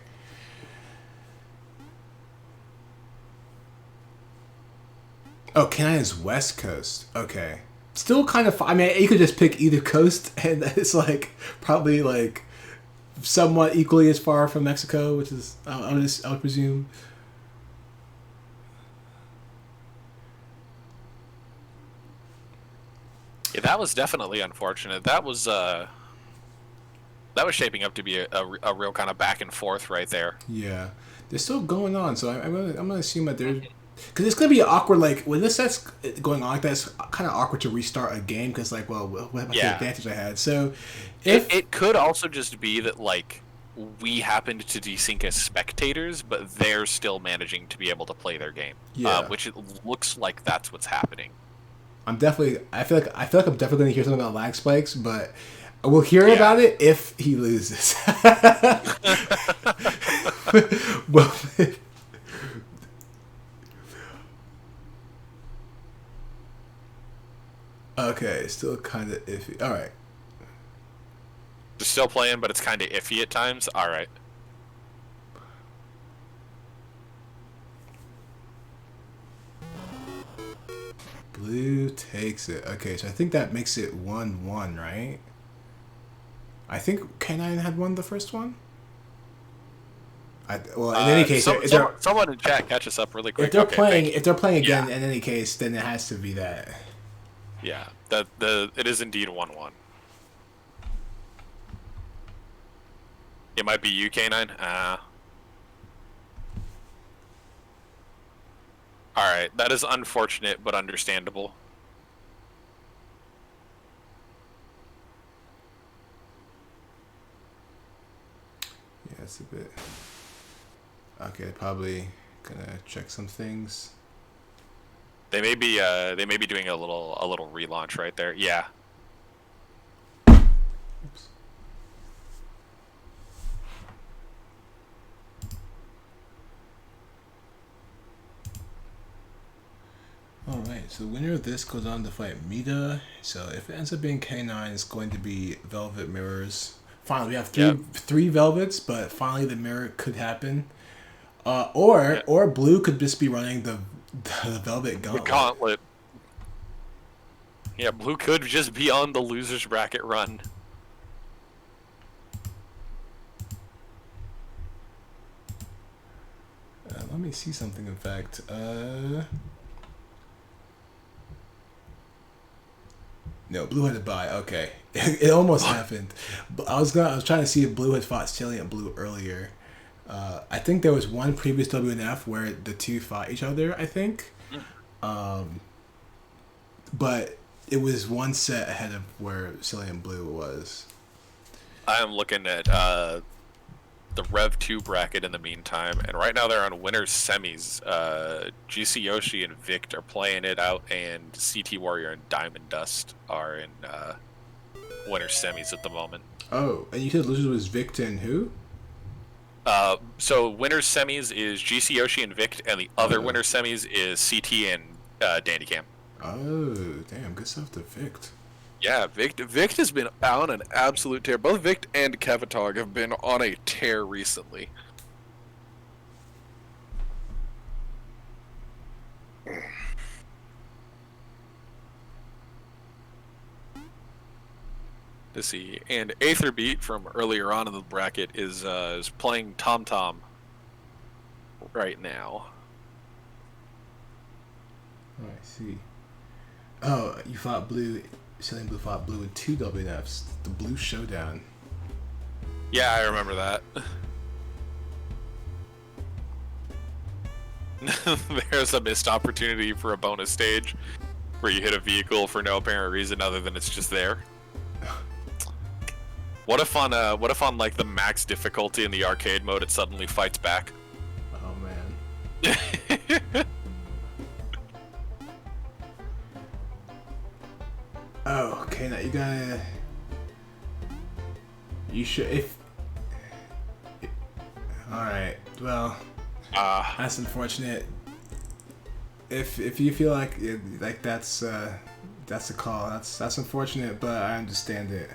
Oh, K9 is West Coast. Okay. Still kind of. I mean, you could just pick either coast, and it's like probably like somewhat equally as far from Mexico, which is I would presume. Yeah, that was definitely unfortunate. That was shaping up to be a real kind of back and forth right there. Yeah, they're still going on, so I'm gonna assume that they're because it's gonna be awkward. Like when this set's going on like that, it's kind of awkward to restart a game because like, well, what about the advantage I had? So if it could also just be that like we happened to desync as spectators, but they're still managing to be able to play their game. Yeah. Which it looks like that's what's happening. I feel like I'm definitely gonna hear something about lag spikes, but we'll hear about it if he loses. Well, okay, still kind of iffy. All right. They're still playing, but it's kind of iffy at times. All right. Blue takes it. Okay, so I think that makes it 1-1, right? I think K9 had won the first one. Well, in any case, someone in chat catch us up really quick. If they're playing again, in any case, then it has to be that. Yeah, it is indeed 1-1. It might be you, K9. Alright, that is unfortunate, but understandable. Yeah, it's a bit... Okay, probably gonna check some things. They may be doing a little relaunch right there. Yeah. Oops. Alright, so the winner of this goes on to fight Mita. So if it ends up being K9, it's going to be Velvet Mirrors. Finally, we have three Velvets, but finally the mirror could happen. Or Blue could just be running the Velvet Gauntlet. The Gauntlet. Yeah, Blue could just be on the loser's bracket run. Let me see something, in fact. No, Blue had to buy. Okay, it almost happened. But I was trying to see if Blue had fought Salient Blue earlier. I think there was one previous WNF where the two fought each other. I think, but it was one set ahead of where Salient Blue was. I am looking at the Rev 2 bracket in the meantime, and right now they're on winners semis. GC Yoshi and Vict are playing it out, and CT Warrior and Diamond Dust are in winners semis at the moment. Oh, and you said losers was Vict and who? So winners semis is GC Yoshi and Vict, and the other winners semis is CT and Dandycam. Oh, damn, good stuff to Vict. Yeah, Vict has been on an absolute tear. Both Vict and Kavatog have been on a tear recently. Let's see, and Aetherbeat from earlier on in the bracket is playing Tom Tom right now. Oh, I see. Oh, you fought Blue. Salient Blue fought Blue in 2 WNFs. The Blue Showdown. Yeah, I remember that. There's a missed opportunity for a bonus stage where you hit a vehicle for no apparent reason other than it's just there. What if on like the max difficulty in the arcade mode it suddenly fights back? Oh man. Oh, okay, now you should, if... Alright, well, that's unfortunate. If you feel like that's a call, that's unfortunate, but I understand it.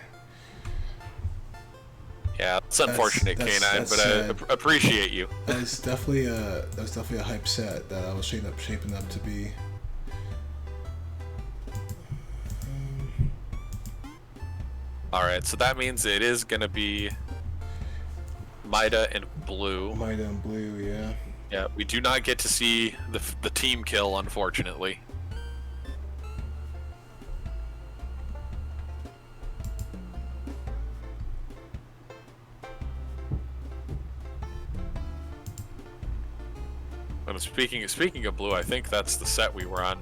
Yeah, it's unfortunate, K9, but I appreciate you. That was definitely a hype set that I was shaping up to be. Alright, so that means it is going to be Mida and Blue. Mida and Blue, yeah. Yeah, we do not get to see the team kill, unfortunately. But speaking of Blue, I think that's the set we were on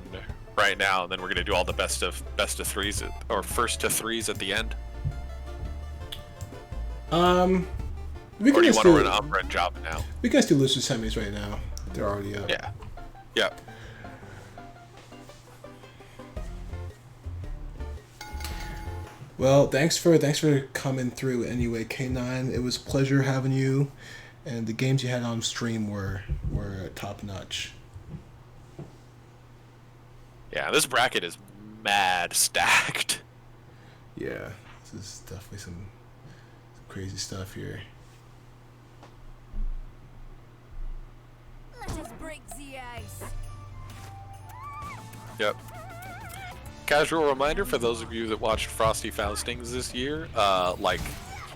right now, and then we're going to do all the best of threes or first to threes at the end. We or do you want to run Umbra and Java now? We can just do loser semis right now. They're already up. Yeah. Yeah. Well, thanks for coming through anyway, K9. It was a pleasure having you, and the games you had on stream were top notch. Yeah, this bracket is mad stacked. Yeah, this is definitely some crazy stuff here. Let us break the ice. Yep. Casual reminder for those of you that watched Frosty Faustings this year, like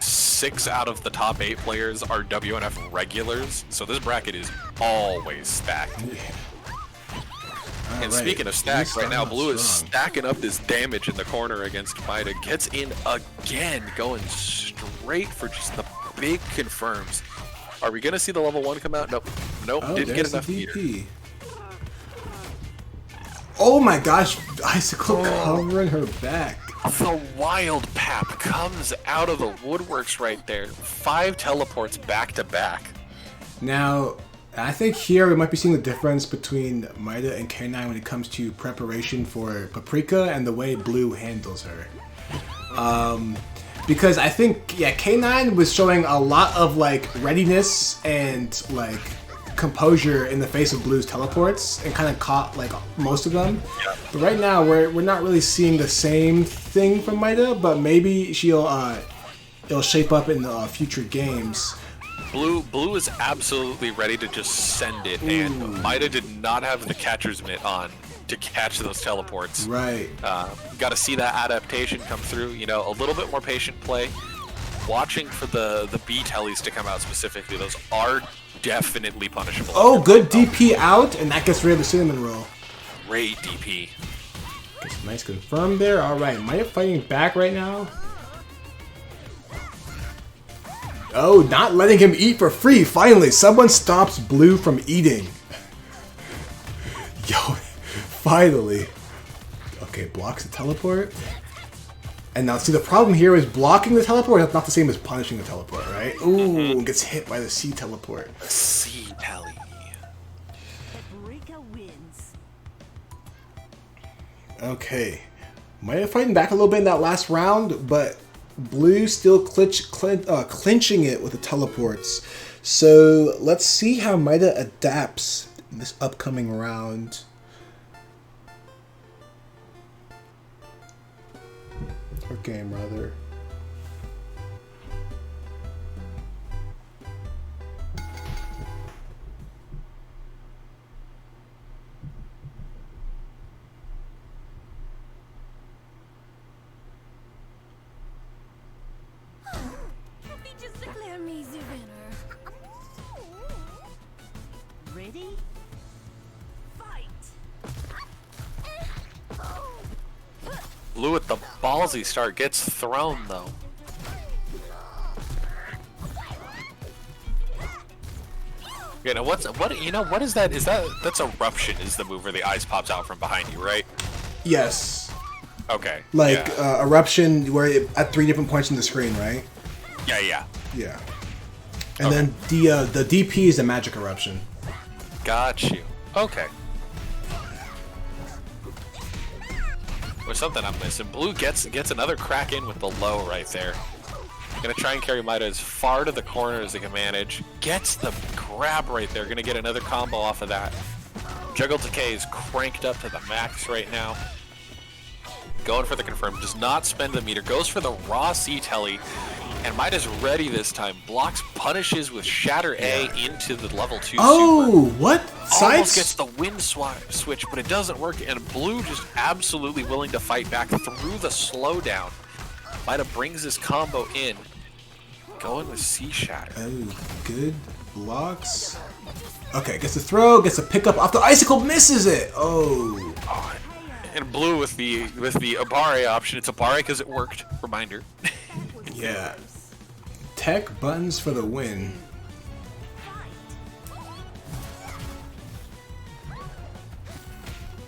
6 out of the top 8 players are WNF regulars, so this bracket is always stacked. Yeah. And speaking of stacked, right now Blue is stacking up this damage in the corner against Mida. Gets in again, going straight for just the big confirms. Are we going to see the level 1 come out? Nope. Nope, didn't get enough meter. Oh my gosh, Icicle covering her back. The Wild Pap comes out of the woodworks right there. 5 teleports back to back. Now, I think here we might be seeing the difference between Mida and K9 when it comes to preparation for Paprika and the way Blue handles her. Because I think, yeah, K9 was showing a lot of like readiness and like composure in the face of Blue's teleports and kind of caught like most of them. But right now we're not really seeing the same thing from Mida, but maybe it'll shape up in the future games. Blue is absolutely ready to just send it, and Mida did not have the catcher's mitt on to catch those teleports. Right. Got to see that adaptation come through. You know, a little bit more patient play. Watching for the B tellies to come out specifically. Those are definitely punishable. Oh, good DP out, and that gets rid of the cinnamon roll. Great DP. Nice confirm there. Alright, Maida fighting back right now. Oh, not letting him eat for free. Finally, someone stops Blue from eating. Yo, finally. Okay, blocks the teleport. And now, see, the problem here is blocking the teleport is not the same as punishing the teleport, right? Ooh, gets hit by the C teleport. C tally. Paprika wins. Okay. Might have fighting back a little bit in that last round, but Blue still clinching it with the teleports. So let's see how Maida adapts in this upcoming round. Or game, rather. Just declare me the winner. Ready? Fight! Blue at the ballsy start gets thrown though. You know what is that? That's eruption is the move where the ice pops out from behind you, right? Yes. Okay. Like yeah. eruption, where at 3 different points in the screen, right? Yeah. Yeah. And then the DP is the magic eruption. Got you. Okay. There's something I'm missing. Blue gets another crack in with the low right there. Gonna try and carry Maida as far to the corner as they can manage. Gets the grab right there. Gonna get another combo off of that. Juggle Decay is cranked up to the max right now. Going for the confirm. Does not spend the meter. Goes for the raw C telly. And Maida's ready this time. Blocks, punishes with Shatter A into the level 2 Oh, super. what? Almost gets the wind switch, but it doesn't work. And Blue just absolutely willing to fight back through the slowdown. Maida brings this combo in. Going with C Shatter. Oh, good blocks. Okay, gets the throw, gets a pickup off the icicle, misses it. Oh. And Blue with the Abare option. It's Abare because it worked. Reminder. Yeah. Tech buttons for the win.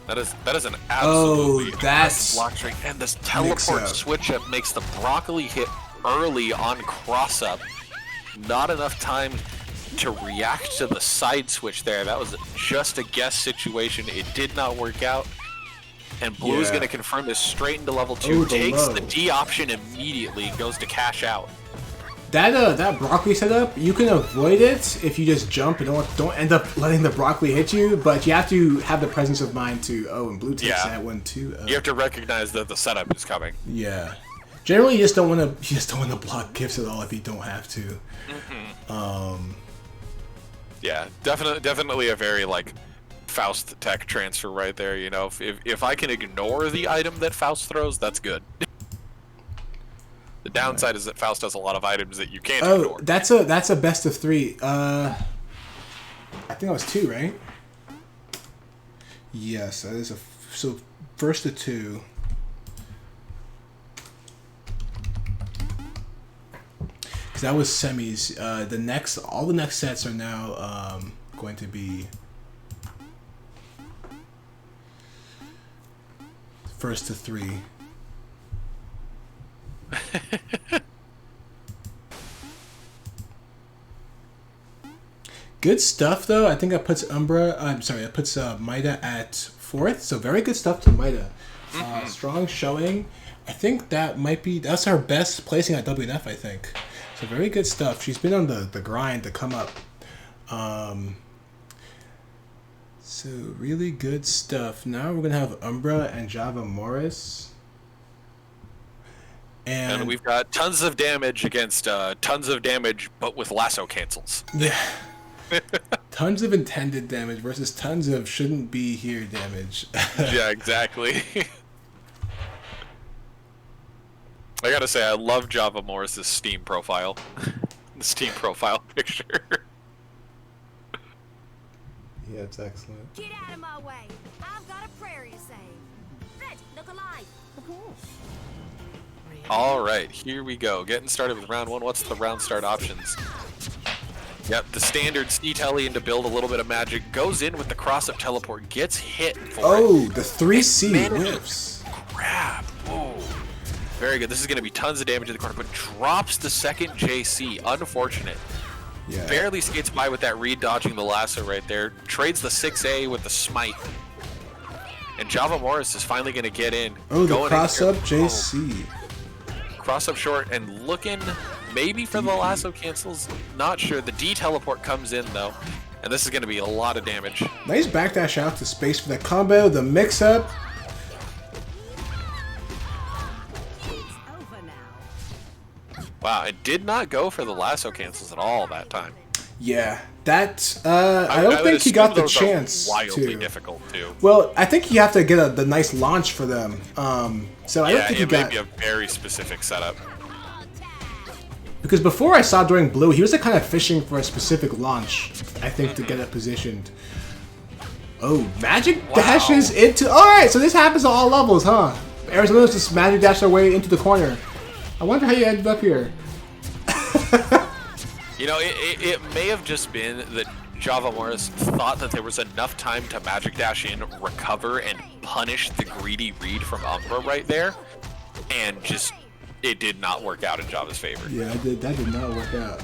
That is an absolutely that's block string. And this teleport switch up makes the broccoli hit early on cross up. Not enough time to react to the side switch there. That was just a guess situation. It did not work out. And Blue's going to confirm this straight into level 2. Ooh, takes the D option immediately. Goes to cash out. That broccoli setup, you can avoid it if you just jump and don't end up letting the broccoli hit you. But you have to have the presence of mind to. Oh, and Blue takes that one too. You have to recognize that the setup is coming. Yeah. Generally, you just don't want to block gifts at all if you don't have to. Yeah, definitely a very Faust tech transfer right there. You know, if I can ignore the item that Faust throws, that's good. The downside is that Faust has a lot of items that you can't ignore. That's a best of 3. I think that was 2, right? Yes, that is so first of 2. Because that was semis. All the next sets are now going to be first to 3. Good stuff though. I think that puts Maida at 4th. So very good stuff to Maida. Strong showing. I think that's our best placing at WNF, I think. So very good stuff. She's been on the grind to come up. So really good stuff. Now we're gonna have Umbra and Java Morris. And we've got tons of damage against tons of damage, but with lasso cancels. Yeah. Tons of intended damage versus tons of shouldn't be here damage. Yeah, exactly. I gotta say, I love Java Morris's Steam profile. The Steam profile picture. Yeah, it's excellent. Get out of my way. I've got a prayer to say. Fetch, look alive. Of course. All right, here we go. Getting started with round 1. What's the round start options? Yep, the standard C-Telly to build a little bit of magic. Goes in with the cross-up teleport. Gets hit for Oh, it. the 3C Manages whiffs. Grab. Whoa. Very good. This is going to be tons of damage in the corner, but drops the second JC. Unfortunate. Yeah. Barely skates by with that read dodging the lasso right there. Trades the 6A with the smite. And Java Morris is finally going to get in. Oh, the Going in cross-up here. JC. Cross up short and looking maybe for the lasso cancels. Not sure. The D teleport comes in though. And this is going to be a lot of damage. Nice backdash out to space for the combo, the mix-up. Wow, it did not go for the lasso cancels at all that time. Yeah, that I don't would think he assume got the those are chance wildly to. difficult too. Well, I think you have to get the nice launch for them. So I don't Yeah, think he it may got be a very specific setup. because before I saw during blue, he was like kind of fishing for a specific launch. I think to get it positioned. Oh, magic dashes into. All right, so this happens at all levels, huh? Arizona's just magic dash their way into the corner. I wonder how you ended up here. You know, it may have just been that Java Morris thought that there was enough time to magic dash in, recover, and punish the greedy read from Umbra right there, and just it did not work out in Java's favor. Yeah, that did not work out.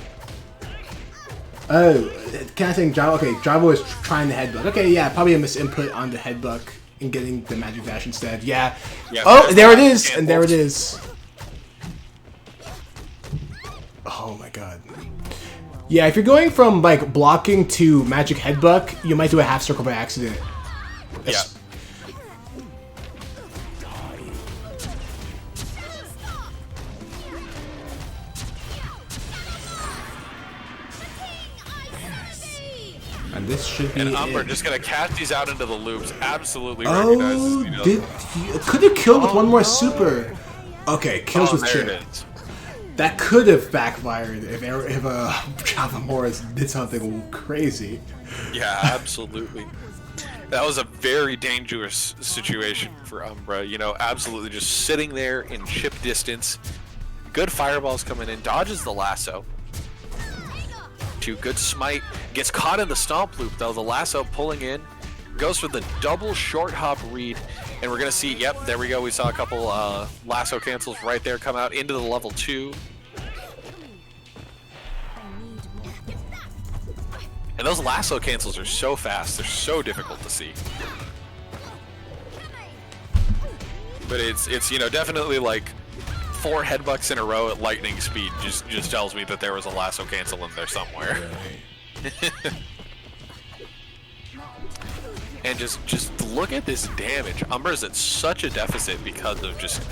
Oh, can I think Java? Okay, Java was trying the headbutt. Okay, yeah, probably a misinput on the headbutt and getting the magic dash instead. Yeah. Yeah, Oh, there it is, and there it is. Oh my god. Yeah, if you're going from like blocking to magic headbutt, you might do a half circle by accident. Yeah. And this should be And Umbra it. just gonna cast these out into the loops. Absolutely recognizes. Oh, You know, could have killed with one more super. Okay, kills with there chip. it is. That could have backfired if Java Morris did something crazy. Yeah, absolutely. That was a very dangerous situation for Umbra. You know, absolutely just sitting there in chip distance. Good fireballs coming in. Dodges the lasso. Good smite. Gets caught in the stomp loop though. The lasso pulling in. Goes for the double short hop read. And we're going to see, yep, there we go. We saw a couple lasso cancels right there come out into the level 2. And those lasso cancels are so fast. They're so difficult to see. But it's you know, definitely like 4 headbutts in a row at lightning speed just tells me that there was a lasso cancel in there somewhere. And just look at this damage. Umbra's at such a deficit because of just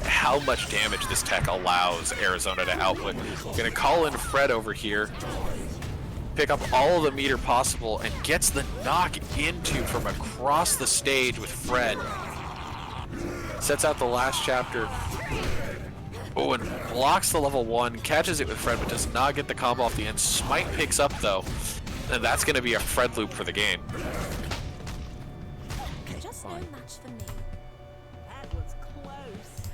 how much damage this tech allows Arizona to output. I'm gonna call in Fred over here, pick up all of the meter possible, and gets the knock into from across the stage with Fred. Sets out the last chapter. Oh, and blocks the level 1, catches it with Fred, but does not get the combo off the end. Smite picks up though, and that's gonna be a Fred loop for the game. Just no match for me. That was close.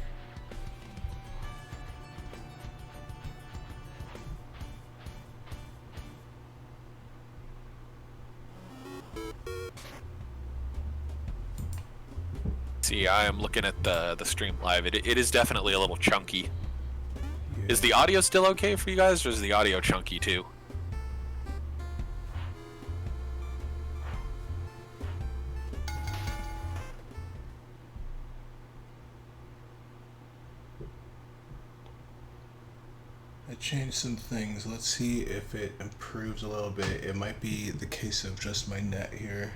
See, I am looking at the stream live. It is definitely a little chunky. Is the audio still okay for you guys, or is the audio chunky too? I changed some things. Let's see if it improves a little bit. It might be the case of just my net here.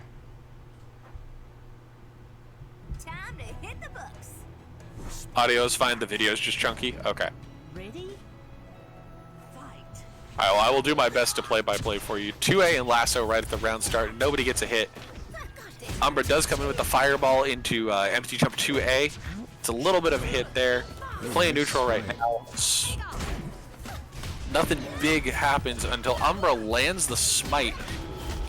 Time to hit the books. Audio is fine. The video is just chunky. Okay. Ready? Fight. I will do my best to play by play for you. 2A and lasso right at the round start. Nobody gets a hit. Umbra does come in with the fireball into empty jump 2A. It's a little bit of a hit there. Playing neutral right now. Nothing big happens until Umbra lands the smite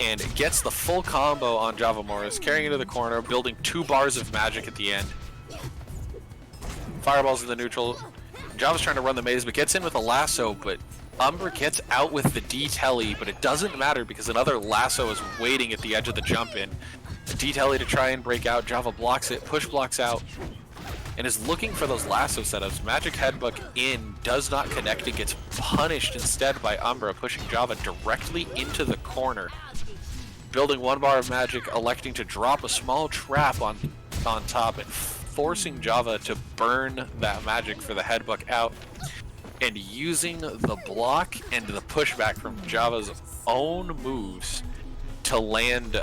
and gets the full combo on Java Morris, carrying into the corner, building 2 bars of magic at the end. Fireballs in the neutral. Java's trying to run the maze, but gets in with a lasso, but Umbra gets out with the D-Telly, but it doesn't matter because another lasso is waiting at the edge of the jump in. D-Telly to try and break out. Java blocks it, push blocks out, and is looking for those lasso setups. Magic Headbutt in, does not connect, and gets punished instead by Umbra, pushing Java directly into the corner. Building 1 bar of magic, electing to drop a small trap on top and forcing Java to burn that magic for the headbutt out, and using the block and the pushback from Java's own moves to land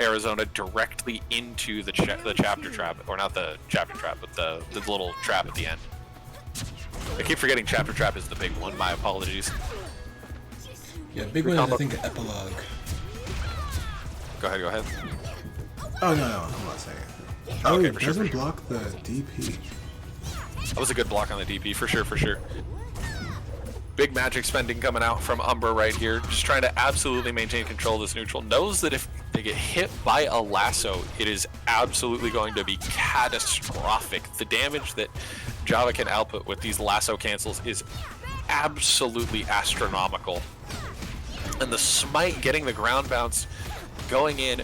Arizona directly into the chapter trap, or not the chapter trap, but the little trap at the end. I keep forgetting chapter trap is the big one. My apologies. Yeah, big one is I think epilogue. Go ahead. Oh no, I'm not saying. Oh, Okay, it doesn't block the DP. That was a good block on the DP, for sure. Big magic spending coming out from Umbra right here. Just trying to absolutely maintain control of this neutral. Knows that if they get hit by a lasso, it is absolutely going to be catastrophic. The damage that Java can output with these lasso cancels is absolutely astronomical. And the smite getting the ground bounce, going in,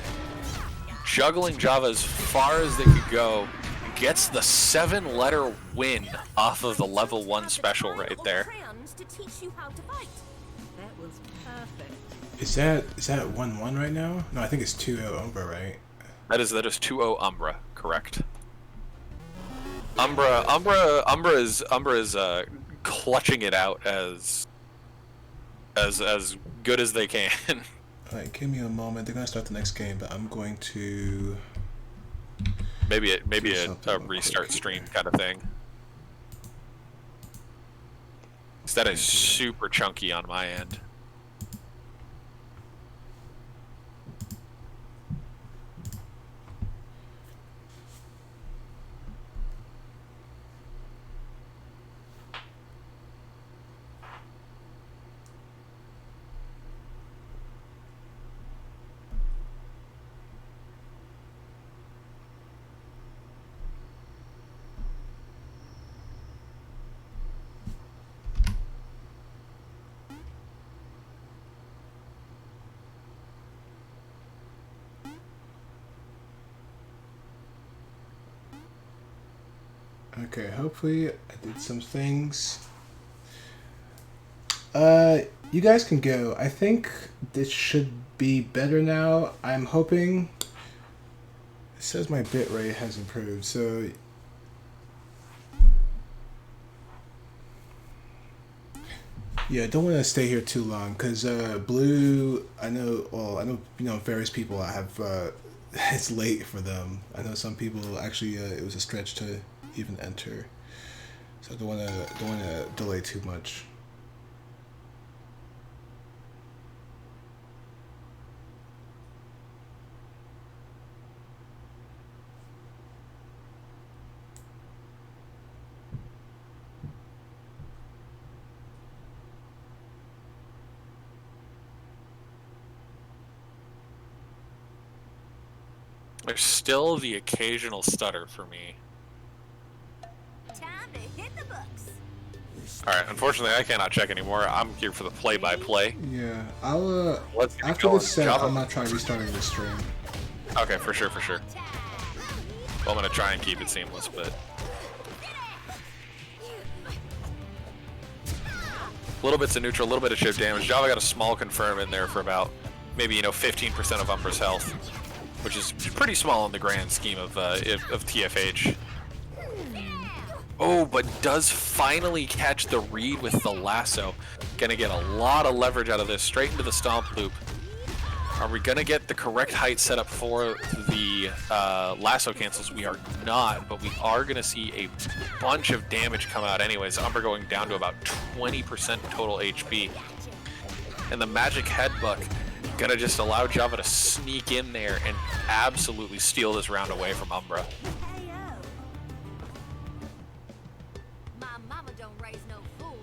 juggling Java as far as they could go, gets the 7-letter win off of the level 1 special right there. To teach you how to fight. That was perfect. Is that 1-1 right now? No, I think it's 2-0 Umbra, right? That is 2-0 Umbra, correct. Umbra is clutching it out as good as they can. Alright, give me a moment. They're gonna start the next game, but I'm going to maybe a restart stream kind of thing. That is super chunky on my end. Okay, hopefully I did some things. You guys can go. I think this should be better now. I'm hoping. It says my bitrate has improved, so yeah, I don't want to stay here too long because Blue. I know various people. I have. It's late for them. I know some people actually. It was a stretch to even enter, so I don't want to delay too much. There's still the occasional stutter for me. Time to hit the books. Alright, unfortunately I cannot check anymore. I'm here for the play-by-play. Yeah, I'll Let's get after going. this set, Java. I'm not trying restarting the stream. Okay, for sure. Well, I'm gonna try and keep it seamless, but little bits of neutral, a little bit of chip damage. Java got a small confirm in there for about maybe 15% of Umbra's health, which is pretty small in the grand scheme of TFH. Oh, but does finally catch the read with the lasso. Gonna get a lot of leverage out of this, straight into the stomp loop. Are we gonna get the correct height set up for the lasso cancels? We are not, but we are gonna see a bunch of damage come out anyways. Umbra going down to about 20% total HP. And the magic headbutt gonna just allow Java to sneak in there and absolutely steal this round away from Umbra. My mama don't raise no fools.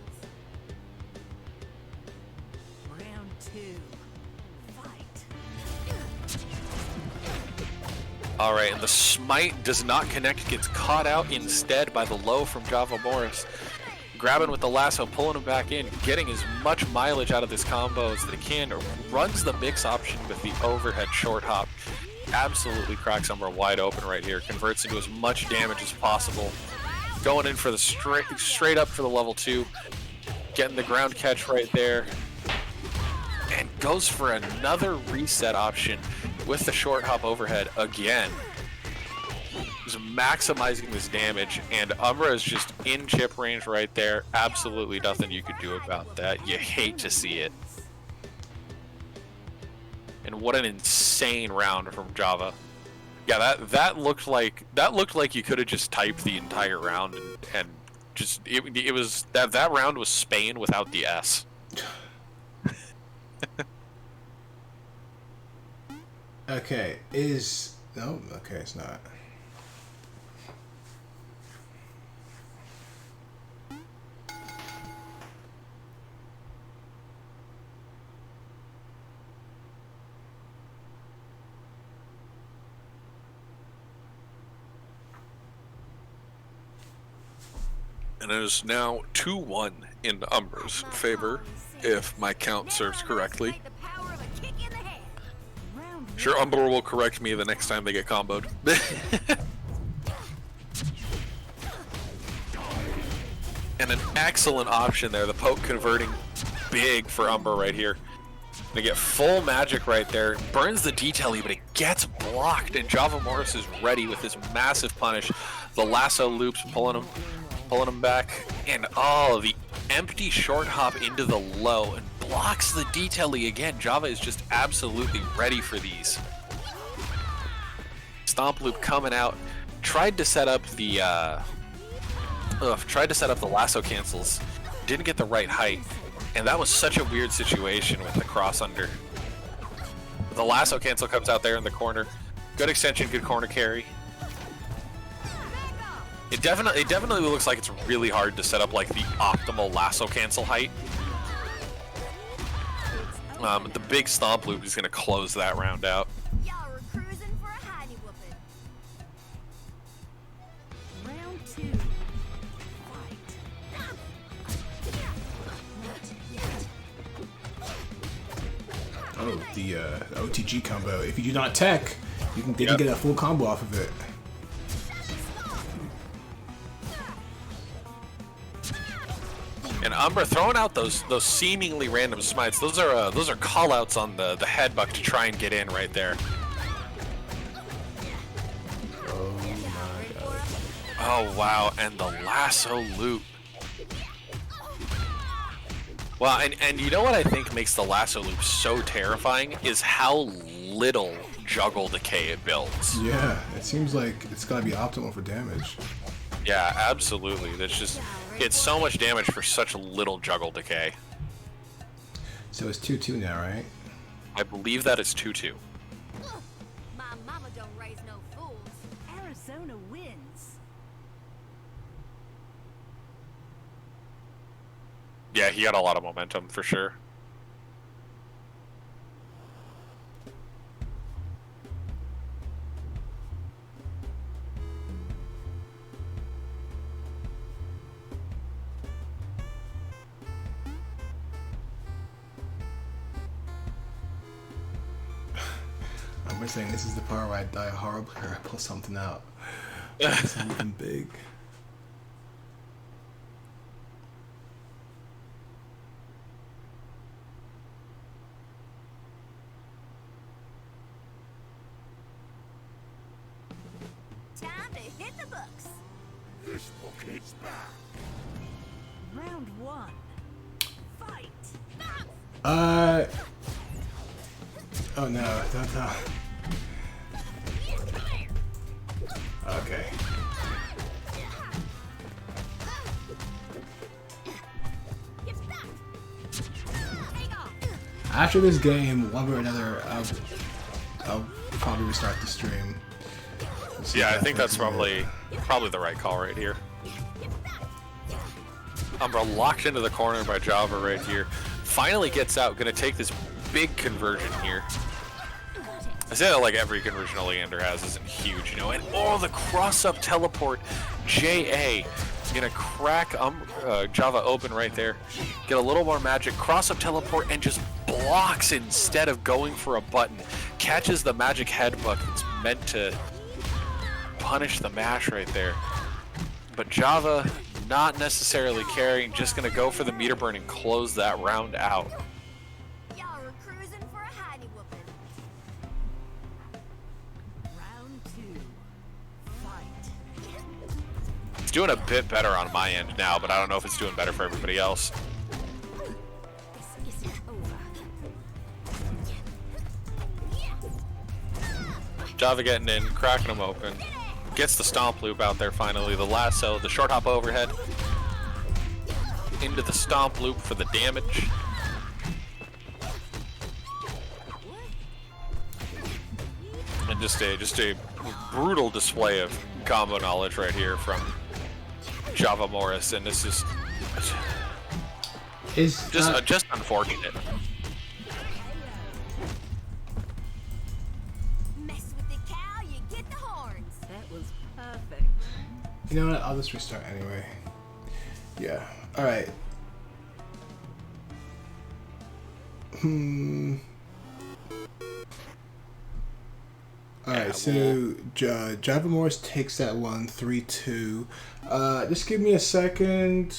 Round 2. Fight. Alright, and the smite does not connect, gets caught out instead by the low from Java Morris. Grabbing with the lasso, pulling him back in, getting as much mileage out of this combo as they can. Runs the mix option with the overhead short hop. Absolutely cracks Umbra wide open right here. Converts into as much damage as possible. Going in for the straight up for the level 2. Getting the ground catch right there. And goes for another reset option with the short hop overhead again. He's maximizing this damage, and Umbra is just in chip range right there. Absolutely nothing you could do about that. You hate to see it. And what an insane round from Java. Yeah, that looked like you could have just typed the entire round and just it was that round was Spain without the S. Okay, no, okay, it's not. And it is now 2-1 in Umbra's favor, if my count serves correctly. Sure, Umbra will correct me the next time they get comboed. And an excellent option there, the poke converting big for Umbra right here. They get full magic right there, burns the detailee, but it gets blocked, and Java Morris is ready with this massive punish. The lasso loops, pulling him back, and the empty short hop into the low and blocks the detailee again. Java is just absolutely ready for these. Stomp loop coming out. Tried to set up the lasso cancels. Didn't get the right height, and that was such a weird situation with the cross under. The lasso cancel comes out there in the corner. Good extension, good corner carry. It definitely looks like it's really hard to set up like the optimal lasso cancel height. The big stomp loop is going to close that round out. Y'all were cruising for a hidey whooping. Round 2. Fight. Oh, the OTG combo. If you do not tech, you can get a full combo off of it. And Umbra throwing out those seemingly random smites. Those are call outs on the headbutt to try and get in right there. Oh my god. Oh wow, and the lasso loop. Well, and you know what I think makes the lasso loop so terrifying is how little juggle decay it builds. Yeah, it seems like it's gotta be optimal for damage. Yeah, absolutely. It's so much damage for such little juggle decay. So it's 2-2 now, right? I believe that is 2-2. My mama don't raise no fools. Arizona wins. Yeah, he got a lot of momentum for sure. I'm saying this is the part where I die horribly or I pull something out. Something big. Time to hit the books. This book is back. Round 1. Fight. Oh no, no. Okay. After this game, one way or another, I'll probably restart the stream. Yeah, I think that's probably the right call right here. Umbra locked into the corner by Java right here. Finally gets out, gonna take this big conversion here. I say that like every conversion Oleander has isn't huge, you know. And oh, the cross-up teleport, JA, gonna crack Java open right there. Get a little more magic, cross-up teleport, and just blocks instead of going for a button. Catches the magic headbutt that's meant to punish the mash right there. But Java not necessarily caring, just gonna go for the meter burn and close that round out. Y'all are cruising for a hidey whooping. Round 2. Fight. It's doing a bit better on my end now, but I don't know if it's doing better for everybody else. This isn't over. Java getting in, cracking them open. Gets the stomp loop out there finally. The lasso, the short hop overhead. Into the stomp loop for the damage. And just a brutal display of combo knowledge right here from Java Morris, and this is just unfortunate. Mess with the cow, you get the horns. That was perfect. You know what? I'll just restart anyway. Yeah. Alright. Alright, so Java Morris takes that one 3-2. Just give me a second.